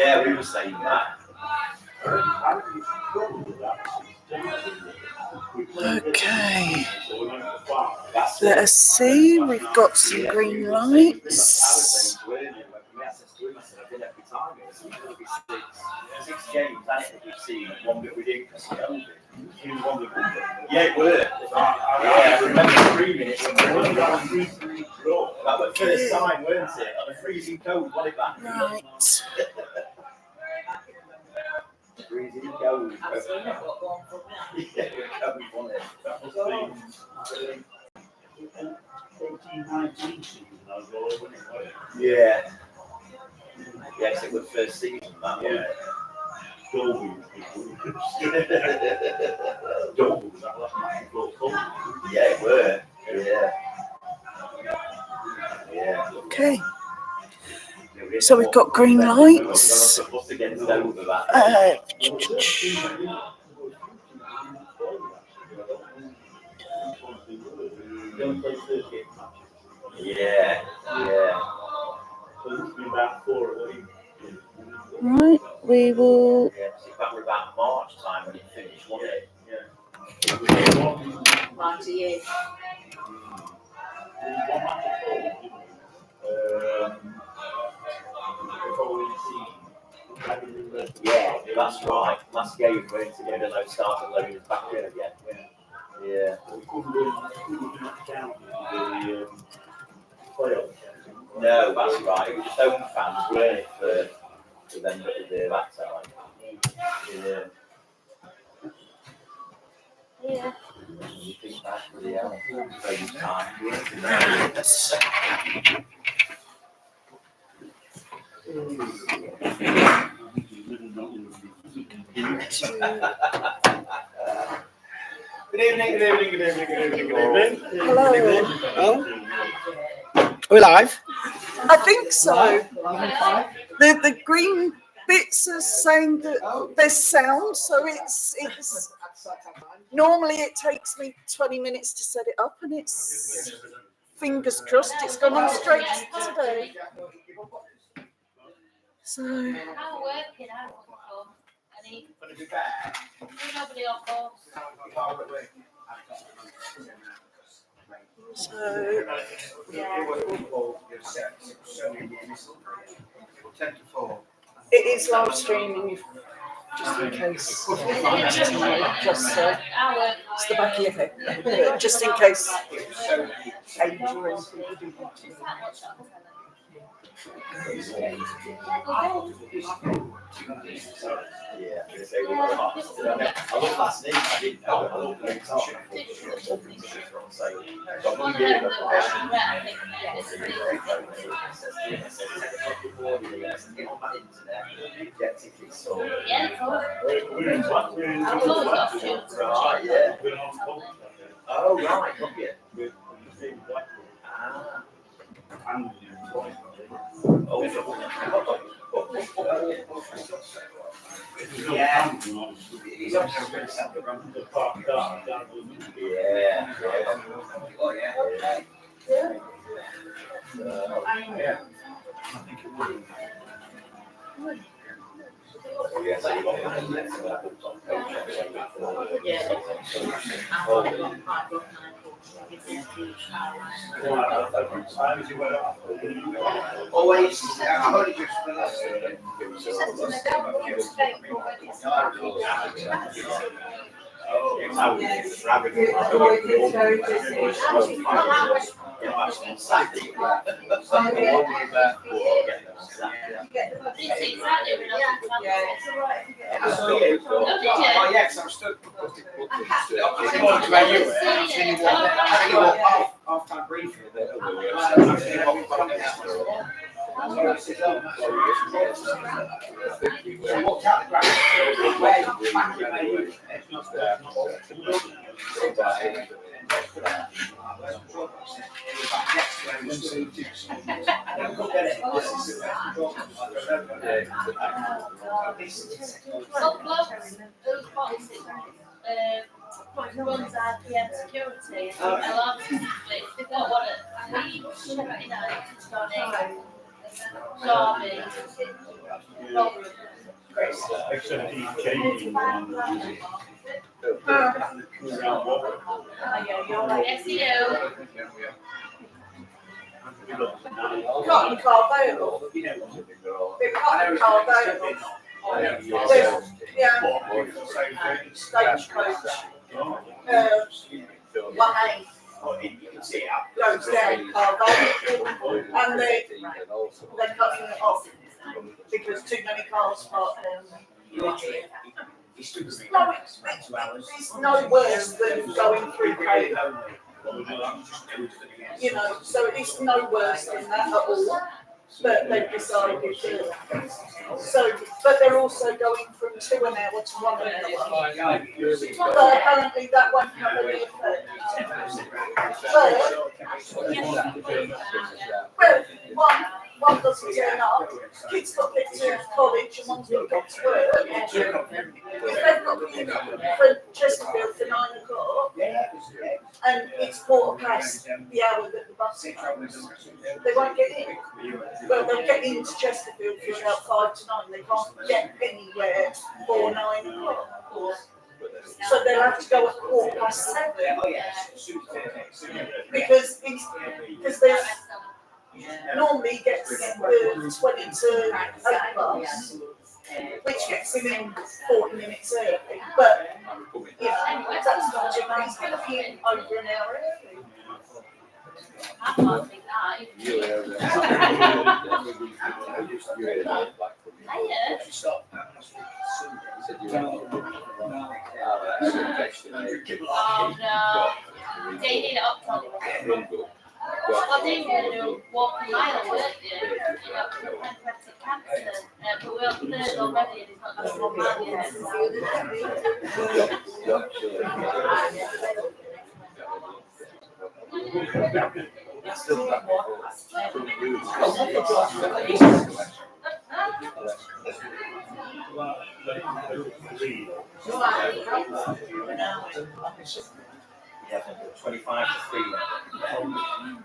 Yeah, we were saying that. Okay. Let's see. We've got some green lights. Yeah, it were. I remember 3 minutes when we only got 3-3 draw. That was the first time, weren't it? On a freezing cold, won it back. Right. Freezing cold. That was the 18-19 season. I was all over it. Yeah. Yes, it was first season, that one. Dolby was that last match before COVID. Yeah, it were. Yeah. Yeah. Okay. So we've got green lights. Yeah. So it's been about 4 a week. Right, we will. Yeah, so that was about March time when it finished, wasn't it? March a year. Yeah, that's right. Last game we went together, and I started loading us back in again. Yeah. We couldn't count the playoffs. No, that's right. It was just home fans, weren't it, for them that were there that time. Yeah. Yeah. You think back to the those times, weren't it? Good evening. Hello. Are we live? I think so. The green bits are saying that there's sound, so it's normally it takes me 20 minutes to set it up, and it's fingers crossed it's gone on straight today. So I'm working out. Nobody on board. So it is live streaming, just in case. Just so it's the back of your head, but just in case. Angel or anything you do want to. Yeah, I looked last night, I didn't know it. I looked at the on sale. So I'm going to get tickets sorted. Right, yeah. Oh, right, okay. Yeah. He's also going to set the run to the park car. Yeah. Oh, yeah. Yeah. I think it would. Yeah, so always, I've only just for this. Oh, yes, I'm still. Half-time briefing. Runs RPM security. They've got one at Leeds, United, Sorry. Except he's changing one. Yes, you do. Cotton Carvale. They're cotton Carvale. Yeah, stagecoach. Line goes down Carvale, and they're cutting it off because too many cars park down. No, it's no worse than going through Cape. You know, so it's no worse than that at all. But they've decided to. So, but they're also going from 2 an hour to 1 an hour. But apparently that won't have any effect. Well, one doesn't turn up, kids got to get to college and one's got to work. If they've got to be from Chesterfield for 9 o'clock and it's 15:15 the hour that the bus comes, they won't get in. Well, they'll get into Chesterfield for about 5 to 9. They can't get anywhere for 9 o'clock. So they'll have to go at 7:15 because there's normally gets the 20 to 8 bus, which gets him in 40 minutes early. But you know, that's not too bad. He's going to be in over an hour early. I can't think Oh no. Yeah, you need it up front. Well, they were going to walk a mile, weren't you? You know, and press the cancer. But we're up there already and it's not going to 1 mile yet. Yeah, 25 to 3.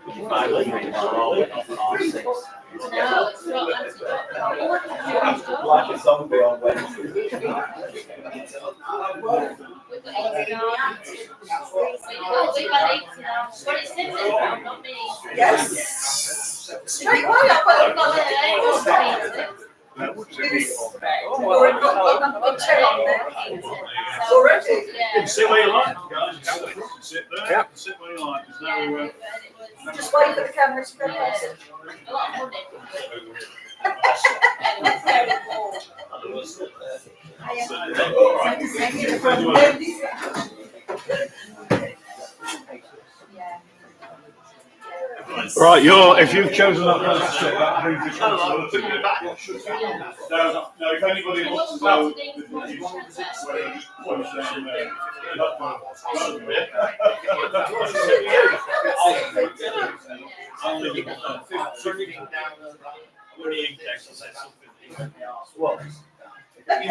25 to 3 R6. No, it's not. Like a zombie on Wednesday. We've got 80 now. We've got 80 now. But it's him now, not me. Yes. Straight away, I've got I've got 10 on there. Already? You can sit where you like, guys. Sit there. Yeah. Sit where you like. There's no. Just wait for the camera to go. A lot of money. Right, if you've chosen that person, that brings us on to the No, if anybody wants to know, What? It's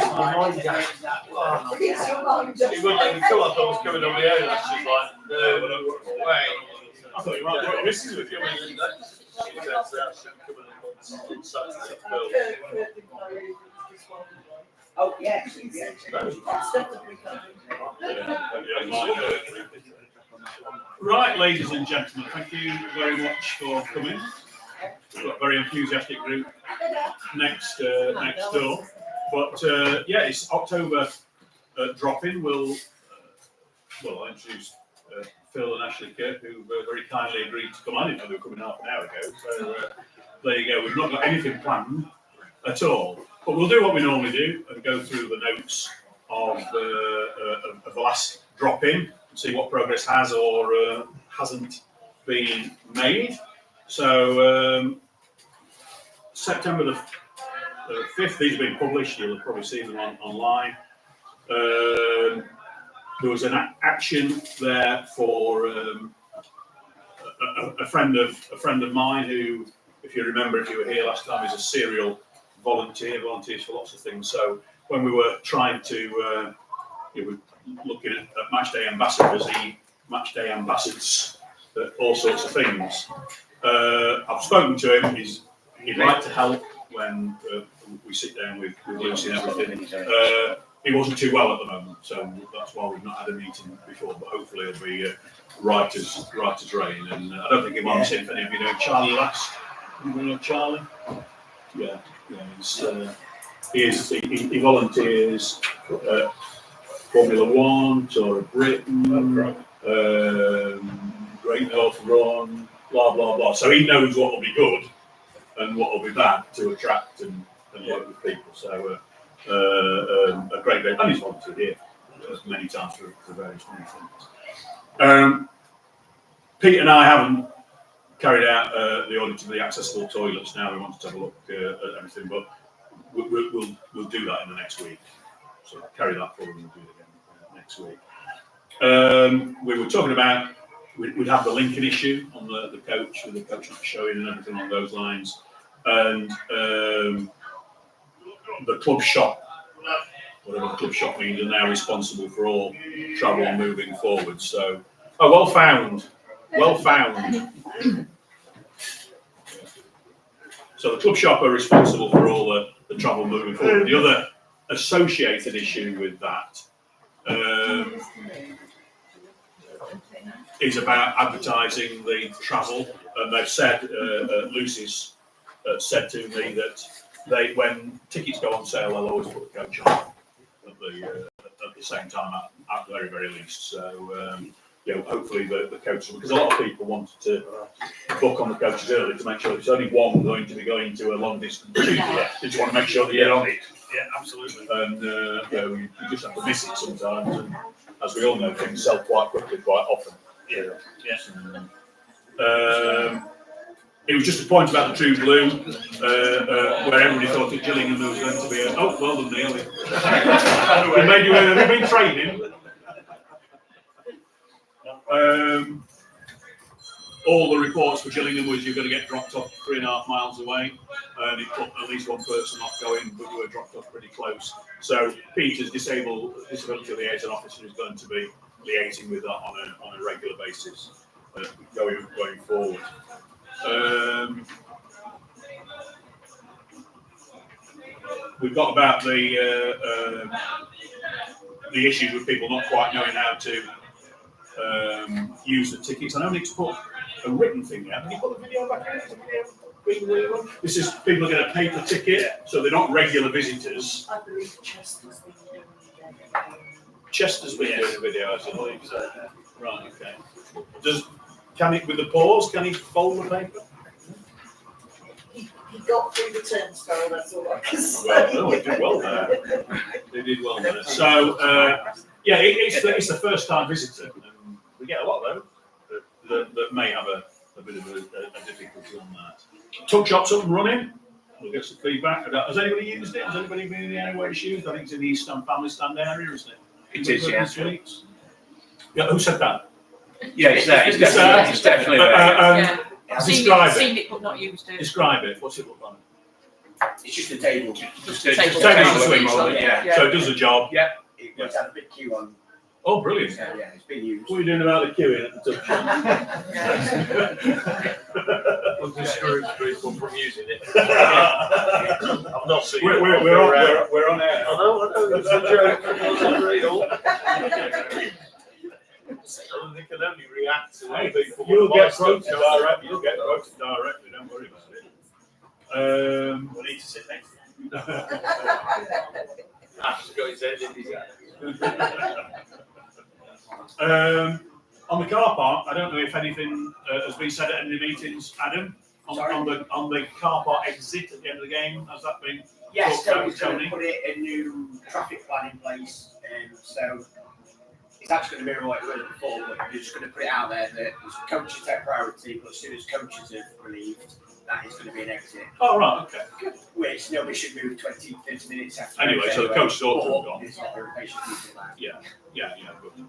your mind. It wouldn't let me tell I thought I was coming over the air. She's like, no, wait. I thought you might have brought missus with you. Oh, yes. Right, ladies and gentlemen, thank you very much for coming. We've got a very enthusiastic group next door. But yeah, it's October drop-in. I'll introduce Phil and Ashley Kirk, who very kindly agreed to come. I didn't know they were coming half an hour ago. So there you go. We've not got anything planned at all. But we'll do what we normally do and go through the notes of the last drop-in and see what progress has or hasn't been made. So September the 5th, these have been published. You'll have probably seen them online. There was an action there for a friend of mine who, if you remember, if you were here last time, is a serial volunteers for lots of things. So when we were trying to, we were looking at matchday ambassadors, matchday ambassadors, all sorts of things. I've spoken to him. He's he'd like to help when we sit down with Lucy and everything. He wasn't too well at the moment, so that's why we've not had a meeting before. But hopefully it'll be right as rain. And I don't think he wants it. If any of you know Charlie last, you know Charlie? Yeah. He volunteers at Formula One, Tour of Britain, Great North Run, blah blah blah. So he knows what will be good and what will be bad to attract and work with people. So a great day, and he's volunteered here many times for various things. Pete and I haven't carried out the audit of the accessible toilets. Now we want to have a look at everything, but we'll do that in the next week. So carry that forward and we'll do it again next week. We were talking about we'd have the Lincoln issue on the coach, with the coach not showing and everything along those lines, and the club shop, whatever the club shop means, are now responsible for all travel moving forward. So, well found. So the club shop are responsible for all the travel moving forward. The other associated issue with that is about advertising the travel, and they've said, Lucy's said to me that when tickets go on sale, they'll always put the coach on at the same time at the very, very least. So hopefully the coaches, because a lot of people wanted to book on the coaches early to make sure there's only one going to be going to a long distance. They just want to make sure they get on it. Yeah, absolutely. And you just have to miss it sometimes. And as we all know, things sell quite quickly, quite often. Yeah. It was just a point about the True Blue, where everybody thought that Gillingham was going to be a. Oh, well done, Neil. We made you aware. Have you been training? All the reports for Gillingham was you're going to get dropped off 3.5 miles away, and it put at least one person off going, but you were dropped off pretty close. So Peter's disability liaison officer is going to be liaising with that on a regular basis going forward. We've got about the issues with people not quite knowing how to use the tickets. I know we need to put a written thing out. Can you put the video back in? This is people are going to pay per ticket, so they're not regular visitors. I believe Chester's been doing a video, I believe. So. Right, okay. Can it, with the pause, can he fold the paper? He got through the turnstile, that's all I can say. Well, they did well there. They did well there. So, it's the first time visitor. And we get a lot, though, that may have a bit of a difficulty on that. Tuck shop's up and running. We'll get some feedback. Has anybody used it? Has anybody been in the anywhere it's used? I think it's in the East Stand family stand area, isn't it? It is, yeah. Yeah, who said that? Yeah, it's there. It's definitely there. Describe it. Seen it but not used it. Describe it. What's it look like? It's just a table. Just a table. Yeah. So it does the job. Yeah. It's had a big queue on. Oh, brilliant. So, yeah, it's been used. What are you doing about the queuing at the touch? We'll discourage people from using it. I've not seen it. We're on air. I know, it's a joke, it wasn't real. They can only react to Hey, people. you'll get quoted directly. You'll get quoted directly. Don't worry about it. We need to sit next to you. Ash's got his head in his On the car park, I don't know if anything has been said at any meetings, Adam. On the car park exit at the end of the game, has that been? Yes, Tony's going to put a new traffic plan in place, so it's actually going to mirror what it was before, but we're just going to put it out there that coaches take priority, but as soon as coaches are relieved, that is going to be an exit. Oh, right, okay. Which nobody should move 20, 30 minutes after. Anyway, so the coaches all gone. It's not very patient people like that. Yeah, good.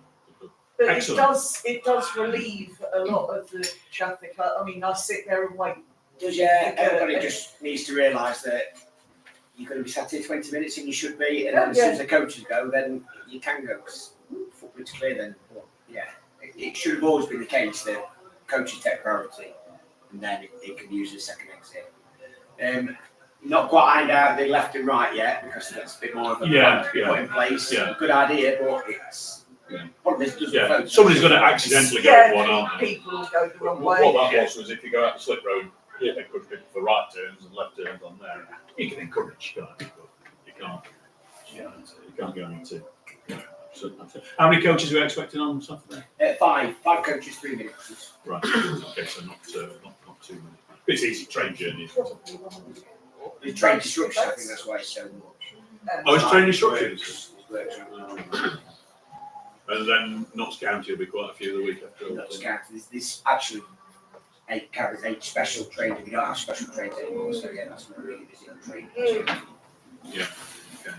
But Excellent. it does relieve a lot of the traffic. I mean, I sit there and wait. Yeah, everybody just needs to realise that you're going to be sat here 20 minutes and you should be, and then as soon as the coaches go, then you can go, because football's clear then. But yeah, it should have always been the case that coaches take priority, and then it can use a second exit. Not quite ironed out the left and right yet because that's a bit more of a plan to be put in place. Yeah. Good idea, but it's probably doesn't focus. Somebody's going to accidentally go in one, aren't they? People will go the wrong What way. that was if you go out the slip road, you encourage people for right turns and left turns on there. You can encourage, can't you? But you can't. You can't guarantee. So how many coaches are we expecting on Saturday? 5 coaches, 3 minutes. Right. Okay, so not too many. It's easy train journey, isn't it? The train disruption, I think that's why it's so much. Oh, it's train disruptions. And then Notts County will be quite a few the week after. Notts County. This actually carries 8 special trains. We don't have special trains anymore, so yeah, that's not really busy on train. Yeah. Okay.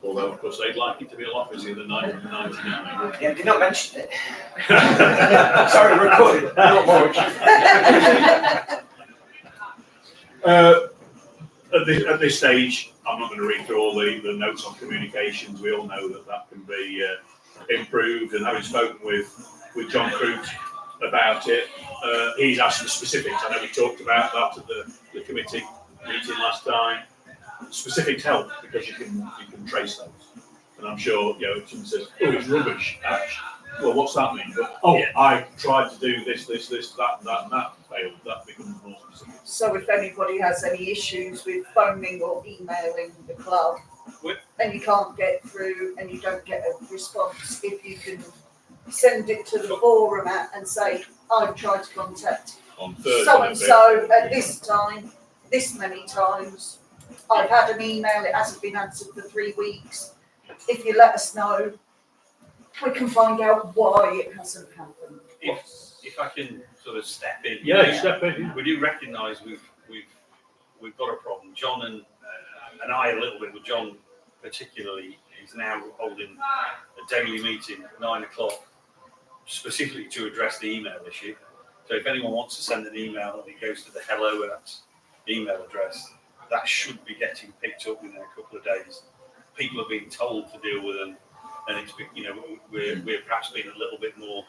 Although, of course, they'd like it to be a lot busier than 1999. Yeah, did not mention it. Sorry, recorded. Not much. At this stage, I'm not going to read through all the notes on communications. We all know that can be improved. And having spoken with John Crute about it, he's asked for specifics. I know we talked about that at the committee meeting last time. Specifics help because you can trace those. And I'm sure, if someone says, "Oh, it's rubbish," Ash. Well, what's that mean? But, I tried to do this, that, and that failed. That becomes more specific. So if anybody has any issues with phoning or emailing the club, and you can't get through and you don't get a response, if you can send it to the forum and say, "I've tried to contact On Thursday, so and so at this time, this many times. I've had an email, it hasn't been answered for 3 weeks. If you let us know, we can find out why it hasn't happened." If I can sort of step in. Step in. We do recognise we've got a problem. John and I a little bit, but John particularly is now holding a daily meeting at 9 o'clock specifically to address the email issue. So if anyone wants to send an email and it goes to the hello@ email address, that should be getting picked up within a couple of days. People are being told to deal with them, and it's we're perhaps being a little bit more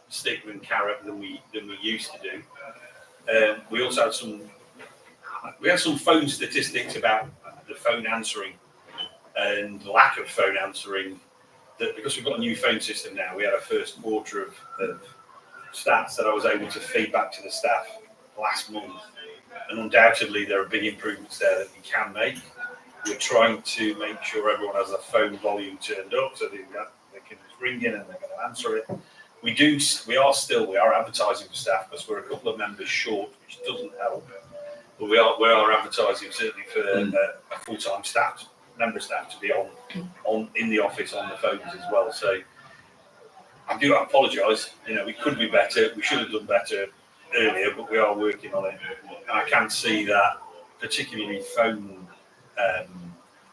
stick and carrot than we used to do. We also had some phone statistics about the phone answering and lack of phone answering. That because we've got a new phone system now, we had a first quarter of stats that I was able to feed back to the staff last month. And undoubtedly, there are big improvements there that we can make. We're trying to make sure everyone has their phone volume turned up so they can just ring in and they're going to answer it. We are advertising for staff because we're a couple of members short, which doesn't help. But we are advertising certainly for a full-time member staff to be on in the office on the phones as well. So I do apologise. We could be better. We should have done better earlier, but we are working on it. And I can see that, particularly phone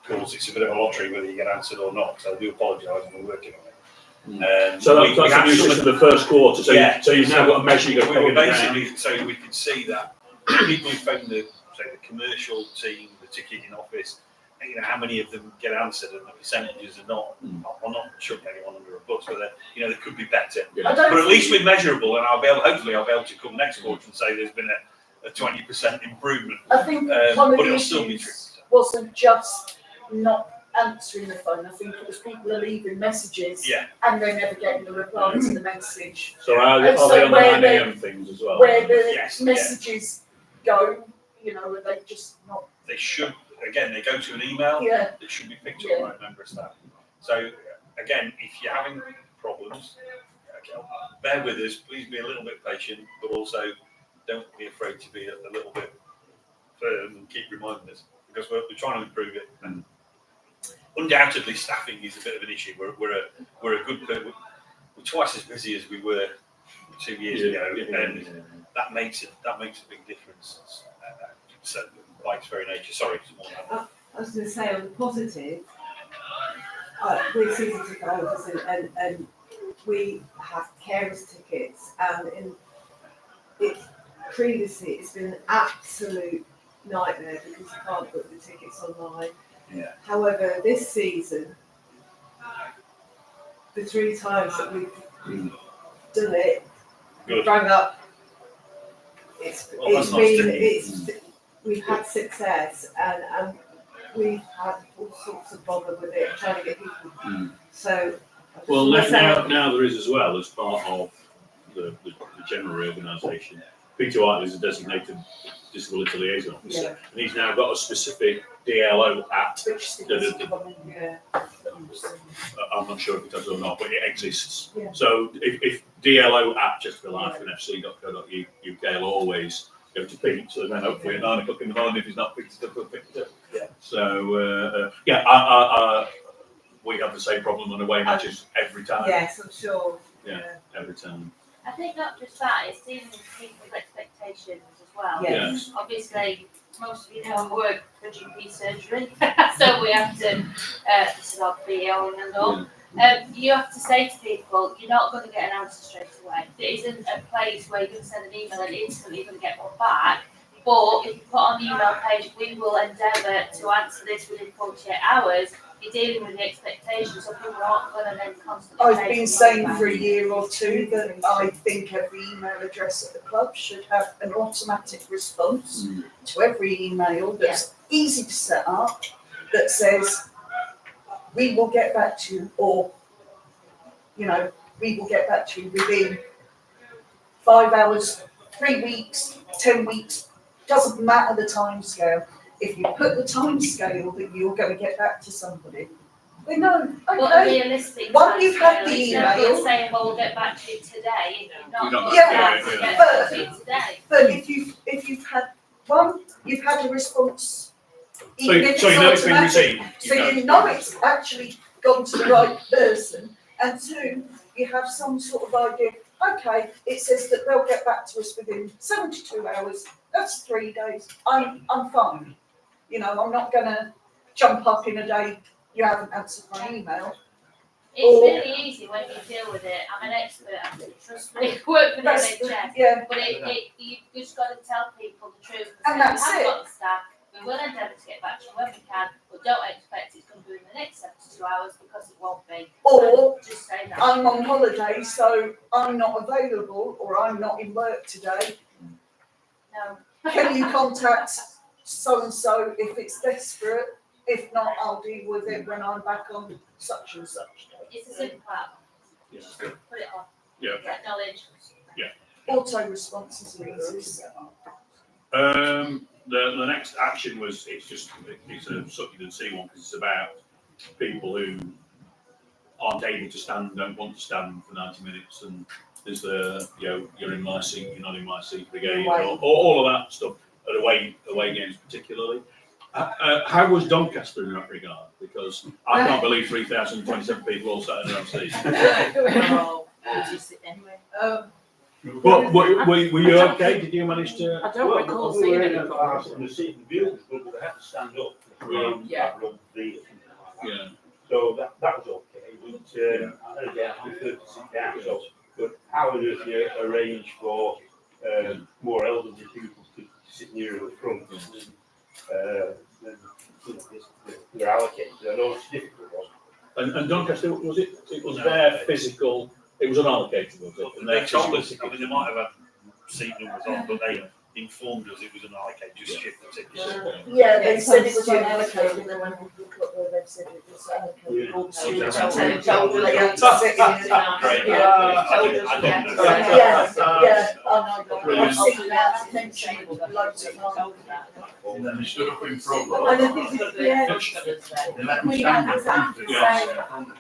calls, it's a bit of a lottery whether you get answered or not. So I do apologise, and we're working on it. So that's a new system in the first quarter. So you've now got a measure you've got to basically, so we can see that people who phone the commercial team, the ticketing office, how many of them get answered and the percentages are not. I'm not chucking anyone under a bus, but they could be better. Yeah. But at least we're measurable, and hopefully I'll be able to come next quarter and say there's been a 20% improvement. I think one of but the it'll still be issues wasn't just not answering the phone. I think it was people are leaving messages and they're never getting the reply to the message. So are they on the 9 AM things as well? Where the messages go, are they just not? They should. Again, they go to an email that should be picked up by a member of staff. So, again, if you're having problems, bear with us. Please be a little bit patient, but also don't be afraid to be a little bit firm and keep reminding us because we're trying to improve it. And undoubtedly, staffing is a bit of an issue. We're a good. We're twice as busy as we were 2 years ago, and that makes a big difference. So, by its very nature, sorry. I was going to say on the positive, we're season ticket holders and we have carers tickets, and previously it's been an absolute nightmare because you can't book the tickets online. Yeah. However, this season, the 3 times that we've done it, rang up. we've had success and we've had all sorts of bother with it, trying to get people. So. Well, now there is as well, as part of the general reorganisation. Peter Whiteley is a designated disability liaison officer, and he's now got a specific DLO Act. I'm not sure if it does or not, but it exists. Yeah. So if DLO at chesterfield-fc.co.uk will always go to Pete, so then hopefully at 9 o'clock in the morning, if he's not picked it up, picked it up. Yeah. So we have the same problem on away matches every time. Yes, I'm sure. Yeah, every time. I think not just that, it's dealing with people's expectations as well. Yes. Obviously, most of you know I work for GP surgery, so we have to, this is our PO and all. You have to say to people, you're not going to get an answer straight away. There isn't a place where you're going to send an email and instantly you're going to get one back. But if you put on the email page, we will endeavour to answer this within 48 hours. You're dealing with the expectations, so people aren't going to then constantly. I've been saying for a year or two that I think every email address at the club should have an automatic response to every email that's easy to set up, that says, we will get back to you, or, we will get back to you within 5 hours, 3 weeks, 10 weeks, doesn't matter the time scale. If you put the time scale that you're going to get back to somebody, we know, But okay. realistic Once you've had the it's no email, good saying, well, we'll get back to you today, if you're not. You're not Yeah, yeah, get yeah. back to you today. but if you've had one, you've had a response. So even if you know it's been automatic. received. So you know it's actually gone to the right person, and two, you have some sort of idea. Okay, it says that they'll get back to us within 72 hours. That's 3 days. I'm fine. I'm not going to jump up in a day. You haven't answered my email. It's really easy when you deal with it. I'm an expert at it, trust me. I work for the NHS. Yeah, But you just got to tell people the truth. And that's we have it. got the staff. We will endeavour to get back to you when we can, but don't expect it's going to be in the next 72 hours because it won't be. or Just say that. I'm on holiday, so I'm not available, or I'm not in work today. No. Can you contact so-and-so if it's desperate? If not, I'll deal with it when I'm back on such and such. It's a simple app. Yeah. Just put it on. Yeah. Get knowledge. Auto responses are easy to set up. The next action was it's a suck you and see one because it's about people who aren't able to stand, don't want to stand for 90 minutes, and there's you're in my seat, you're not in my seat brigade, or all of that stuff at away games particularly. How was Doncaster in that regard? Because I can't believe 3,027 people all sat in their own seats. But were you okay? Did you manage to? I don't recall seeing any problems. The seat and views, but they had to stand up. Yeah. Yeah. So that was okay. But again, I prefer to sit down. So, but how would you arrange for more elderly people to sit near the front? They're allocated. I know it's difficult. And Doncaster, was it? It was their physical. It was unallocated, was it? And they told us, I mean, they might have had seat numbers on, but they informed us it was an allocated, just shift the tickets. Yeah, they said it was unallocated, and then when we looked up there, they said it was allocated. All the students had to sit in. I've seen that mentioned loads of times. And then they stood up in front. And I think we had the same.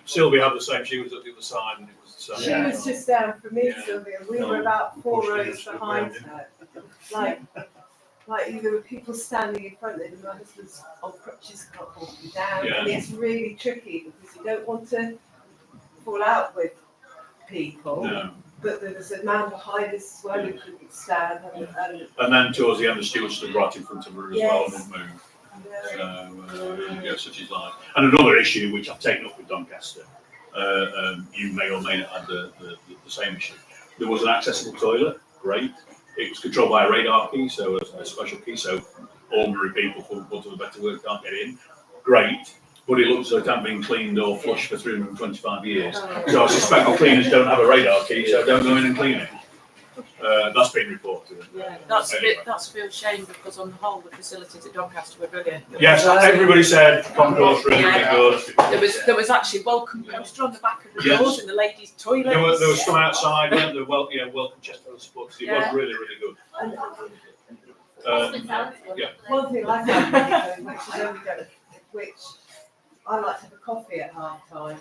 Sylvia had the same. She was at the other side, and it was the She same. was just down for me, Yeah. Sylvia. We were about 4 rows behind her. Like there were people standing in front of them. My husband's on crutches, can't walk you down. Yeah. And it's really tricky because you don't want to fall out with people. No. But there was a man behind us as well who couldn't stand. And then towards the end, the steward stood right in front of her as well and Yes. didn't move. So, such is life. And another issue which I've taken up with Doncaster, you may or may not have the same issue. There was an accessible toilet, great. It was controlled by a radar key, so a special key, so ordinary people, for want of a better word, can't get in. Great. But it looks as though it hasn't been cleaned or flushed for 325 years. So I suspect the cleaners don't have a radar key, so don't go in and clean it. That's been reported. Yeah, that's a Anyway. bit, that's a real shame because on the whole, the facilities at Doncaster were brilliant. Yes, everybody said concourse really good. There was actually welcome poster on the back of the Yes. doors in the ladies' toilets. There was some outside, weren't there? Welcome Chesterfield supporters. It was really, really good. Yeah. One thing I found really good, which is only going, which I like to have a coffee at half time,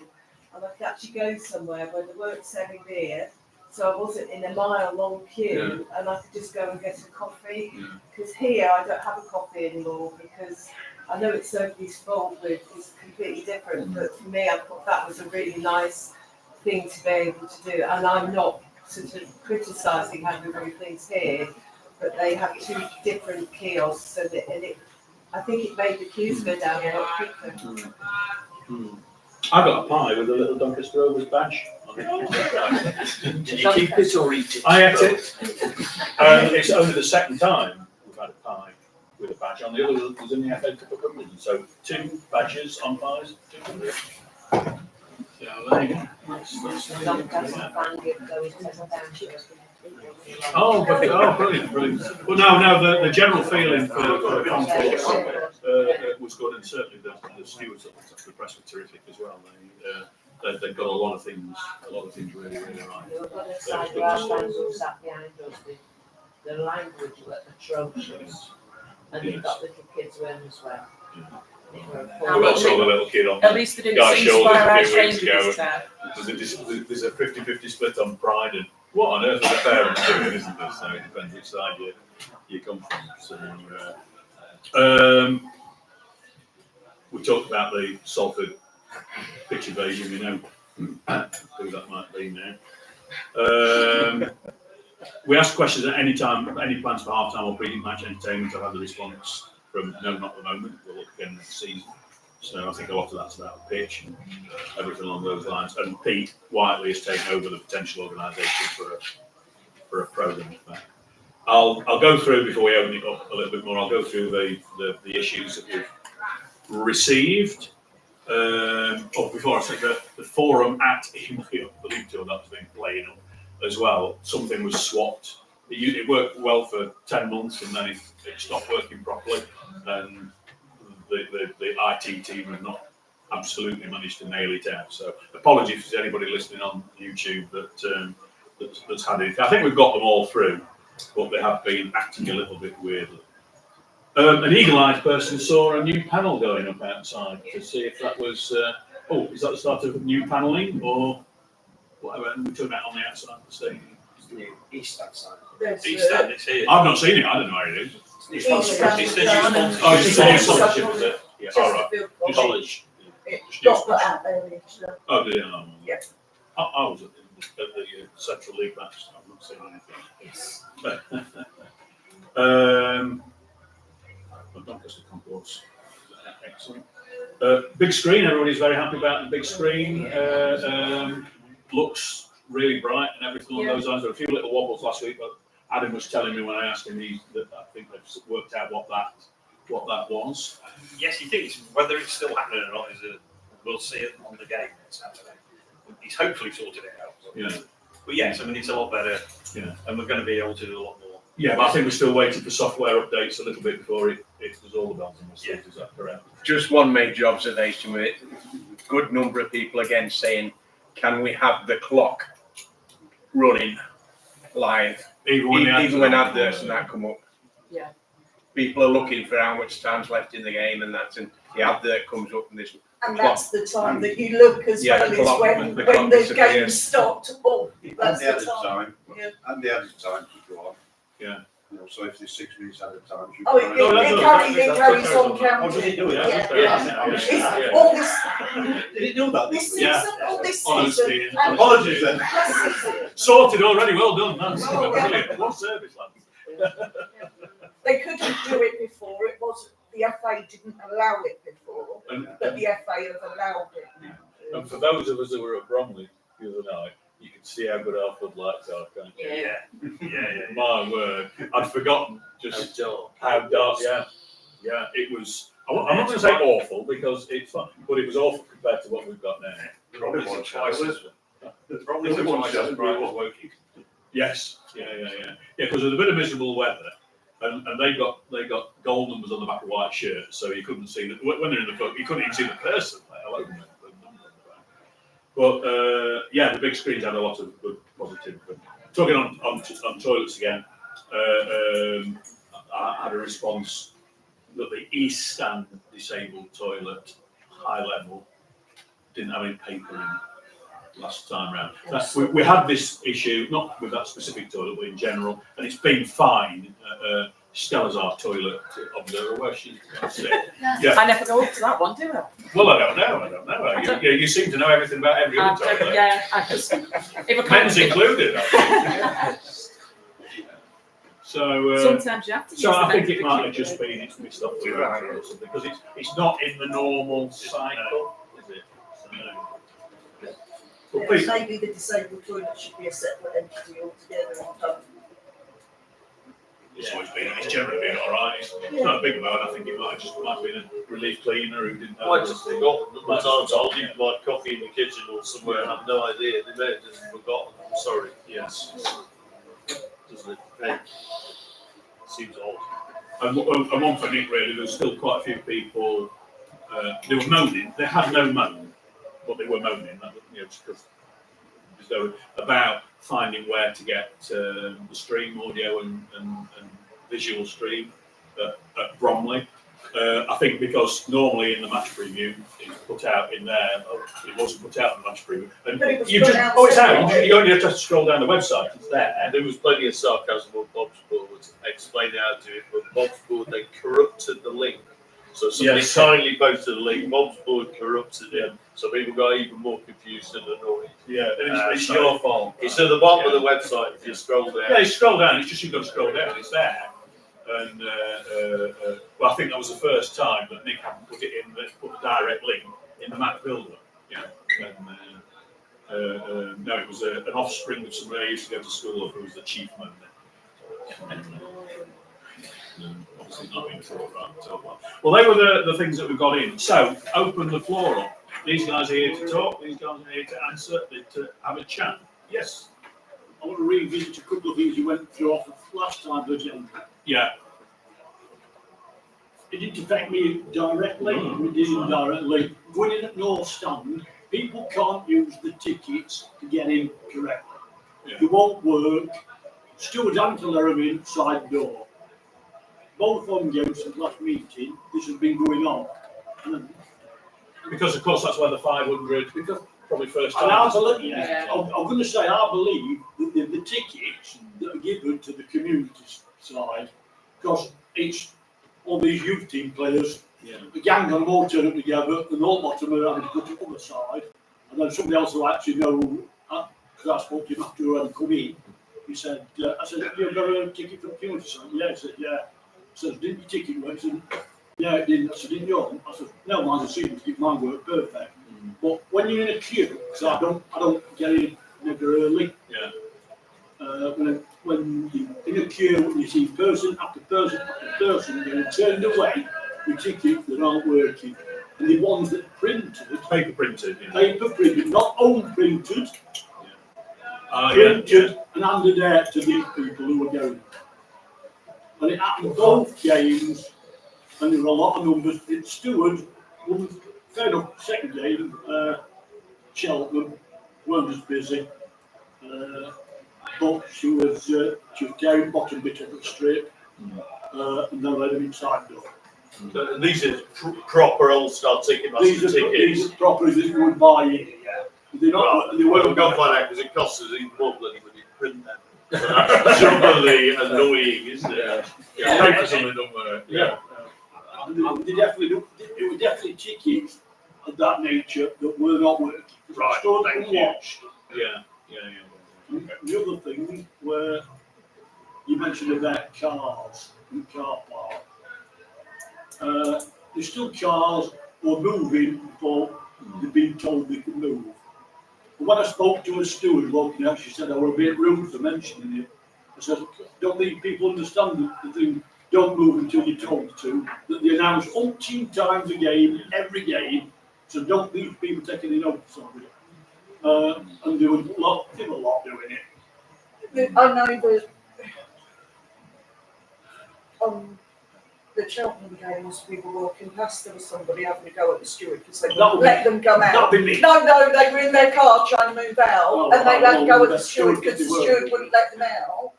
and I could actually go somewhere where they weren't selling beer, so I wasn't in a mile-long queue, and I could just go and get a coffee. Because here I don't have a coffee anymore because I know it's nobody's fault, but it's completely different. But for me, I thought that was a really nice thing to be able to do, and I'm not sort of criticising having all things here. But they have two different kiosks, so that, and I think it made the queues go down a lot quicker. I got a pie with a little Doncaster Rovers badge on it. Did you keep it or eat it? I ate it. It's only the second time we've had a pie with a badge on. The other was in the FA Cup of Wimbledon. So 2 badges on pies. 200. Yeah, there you go. Oh, brilliant. Well, no, the general feeling for the concourse was good, and certainly the stewards at the press were terrific as well. They've got a lot of things really, really right. They were going to side of our fans who sat behind us, the language was atrocious. And they've got little kids wearing as well. We got saw the little kid on At least they didn't guy's sing shoulders Square a House few weeks Ranger ago. this time. There's a 50-50 split on Pride, and what on earth are the parents doing, isn't there? So it depends which side you come from. So, we talked about the Salford pitch invasion. We know who that might be now. We asked questions at any time, any plans for half-time or pre-match entertainment. I've had the response from no, not at the moment. We'll look again next season. So I think a lot of that's about the pitch and everything along those lines. And Pete Whiteley has taken over the potential organisation for a programme. I'll go through, before we open it up a little bit more, I'll go through the issues that we've received. Before I say the forum at email, believe it or not, has been playing up as well. Something was swapped. It worked well for 10 months and then it stopped working properly. And the IT team have not absolutely managed to nail it out. So apologies if there's anybody listening on YouTube that's had it. I think we've got them all through, but they have been acting a little bit weirdly. An eagle-eyed person saw a new panel going up outside to see if that was, is that the start of new panelling or whatever? And we took that on the outside of the stadium. East stand side. East stand, it's here. I've not seen it, I don't know where it is. It's the new sponsor. Oh, it's just a new sponsorship, is it? Yeah, all right. Just college. It's got that out there originally. Oh, did it? Oh, Yeah. I was at the Central League match. I've not seen anything. Doncaster concourse. Excellent. Big screen. Everybody's very happy about the big screen. Looks really bright and everything along those lines. There were a few little wobbles last week, but Adam was telling me when I asked him that I think they've worked out what that was. Yes, he thinks whether it's still happening or not we'll see it on the game on Saturday. He's hopefully sorted it out. Yeah. But yes, I mean it's a lot better. Yeah. And we're going to be able to do a lot more. Yeah, but I think we're still waiting for software updates a little bit before it does all the bells and whistles. Yeah. Is that correct? Just one major observation with it. Good number of people again saying, can we have the clock running live? Even when adverts and that come up. Yeah. People are looking for how much time's left in the game and that's, and the advert comes up and this. And that's the time that you look as well as when the game stopped. Oh, that's the time. Yeah. And the added time to go on. Yeah. You know, so if there's 6 minutes added time. Oh, it carries on counting. Oh, does it do it? Yeah. All this. Did it do that? This season, all this Honestly, season. Apologies then. Sorted already. Well done. That's brilliant. What service, lads? They couldn't do it before. It was the FA didn't allow it before, but the FA have allowed it now. And for those of us who were at Bromley the other night, you can see how good our floodlights are, can't you? Yeah. My word, I'd forgotten just how dark. Yeah. It was. I'm not going to say awful because it's fun, but it was awful compared to what we've got now. Probably twice as bright as Woking. Yes, yeah, because there's a bit of miserable weather, and they got gold numbers on the back of white shirts, so you couldn't see when they're in the photo, you couldn't even see the person. But the big screens had a lot of good positive. Talking on toilets again, I had a response that the East Stand disabled toilet, high level, didn't have any paper in last time round. We had this issue, not with that specific toilet, but in general, and it's been fine. Stella's our toilet observer, where she's sick. Yeah. I never go up to that one, do I? Well, I don't know. You seem to know everything about every other toilet. Yeah, I just. Men's included, I think. So, sometimes you have to. So I think it might have just been it's missed off with or something, because it's not in the normal cycle, is it? So, Maybe the disabled toilet should be a separate entity altogether. It's generally been all right. It's not a big amount. I think it might have been a relief cleaner who didn't know. I just forgot. The times I'll leave my coffee in the kitchen or somewhere and have no idea. They may have just forgotten. I'm sorry. Yes. Doesn't it? Hey. Seems odd. And one for Nick, really, there was still quite a few people. They were moaning. They had no moan, but they were moaning. Just because about finding where to get the stream audio and visual stream at Bromley. I think because normally in the match preview it's put out in there, it wasn't put out in the match preview. And it's out. You only have to scroll down the website. It's there. And there was plenty of sarcasm on Bob's board explaining how to do it, but Bob's board they corrupted the link. So somebody kindly posted a link. Bob's board corrupted it, so people got even more confused and annoyed. Yeah, it's your fault. It's at the bottom of the website. If you scroll down. Yeah, you scroll down. It's just you've got to scroll down. It's there. And well, I think that was the first time that Nick hadn't put it in, put the direct link in the map builder. No, it was an offspring of somebody I used to go to school with, who was the chief man then. Obviously not being thought about. Well, they were the things that we got in. So, open the floor up. These guys are here to talk. These guys are here to answer, to have a chat. Yes. I want to revisit a couple of things you went through off last time, agenda. Yeah. It didn't affect me directly. It did indirectly. Going in at North Stand, people can't use the tickets to get in correctly. They won't work. Stewards haven't to let them in side door. Both on games since last meeting, this has been going on. Because of course that's where the 500. Because probably first time. And I believe, I'm going to say, I believe that the tickets that are given to the community side, because it's all these youth team players, the gang on them all turn up together, and all bottom are having to go to the other side, and then somebody else who actually know, because I spoke to him after he had come in, he said, I said, have you got a ticket for the community side? Yeah, he said, yeah. I said, didn't your ticket work? He said, yeah, it didn't. I said, didn't yours? I said, no, mine's a season ticket, mine worked perfect. But when you're in a queue, because I don't get in never early. Yeah. When you're in a queue and you see person after person after person getting turned away with tickets that aren't working, and the ones that are printed, paper printed, not own printed, printed and handed out to these people who are going. And it happened both games, and there were a lot of numbers. It's Stewart, fair enough, second game, Cheltenham weren't as busy, but she was carrying bottom bit of the strip, and then let them inside door. So these are proper All-Star Ticketmaster tickets. These are proper that you would buy in. They're not. They weren't going to find out because it costs us even more bloody money to print them. So that's doubly annoying, isn't it? Pay for something don't work. They definitely do. It were definitely tickets of that nature that were not working. Right. Stood and watched. Yeah. The other thing where you mentioned about cars and car park. There's still cars were moving before they've been told they could move. But when I spoke to a steward walking out, she said I was a bit rude for mentioning it. I said, don't these people understand the thing? Don't move until you're told to. That they announce umpteen times a game, every game. So don't these people take any notice of it. And there was a lot doing it. I know that on the Cheltenham games, we were walking past, there was somebody having a go at the steward because they wouldn't let them come out. That'd be me. No, they were in their car trying to move out, Oh, and they had to go at the that's steward good, because the they were. steward wouldn't let them out.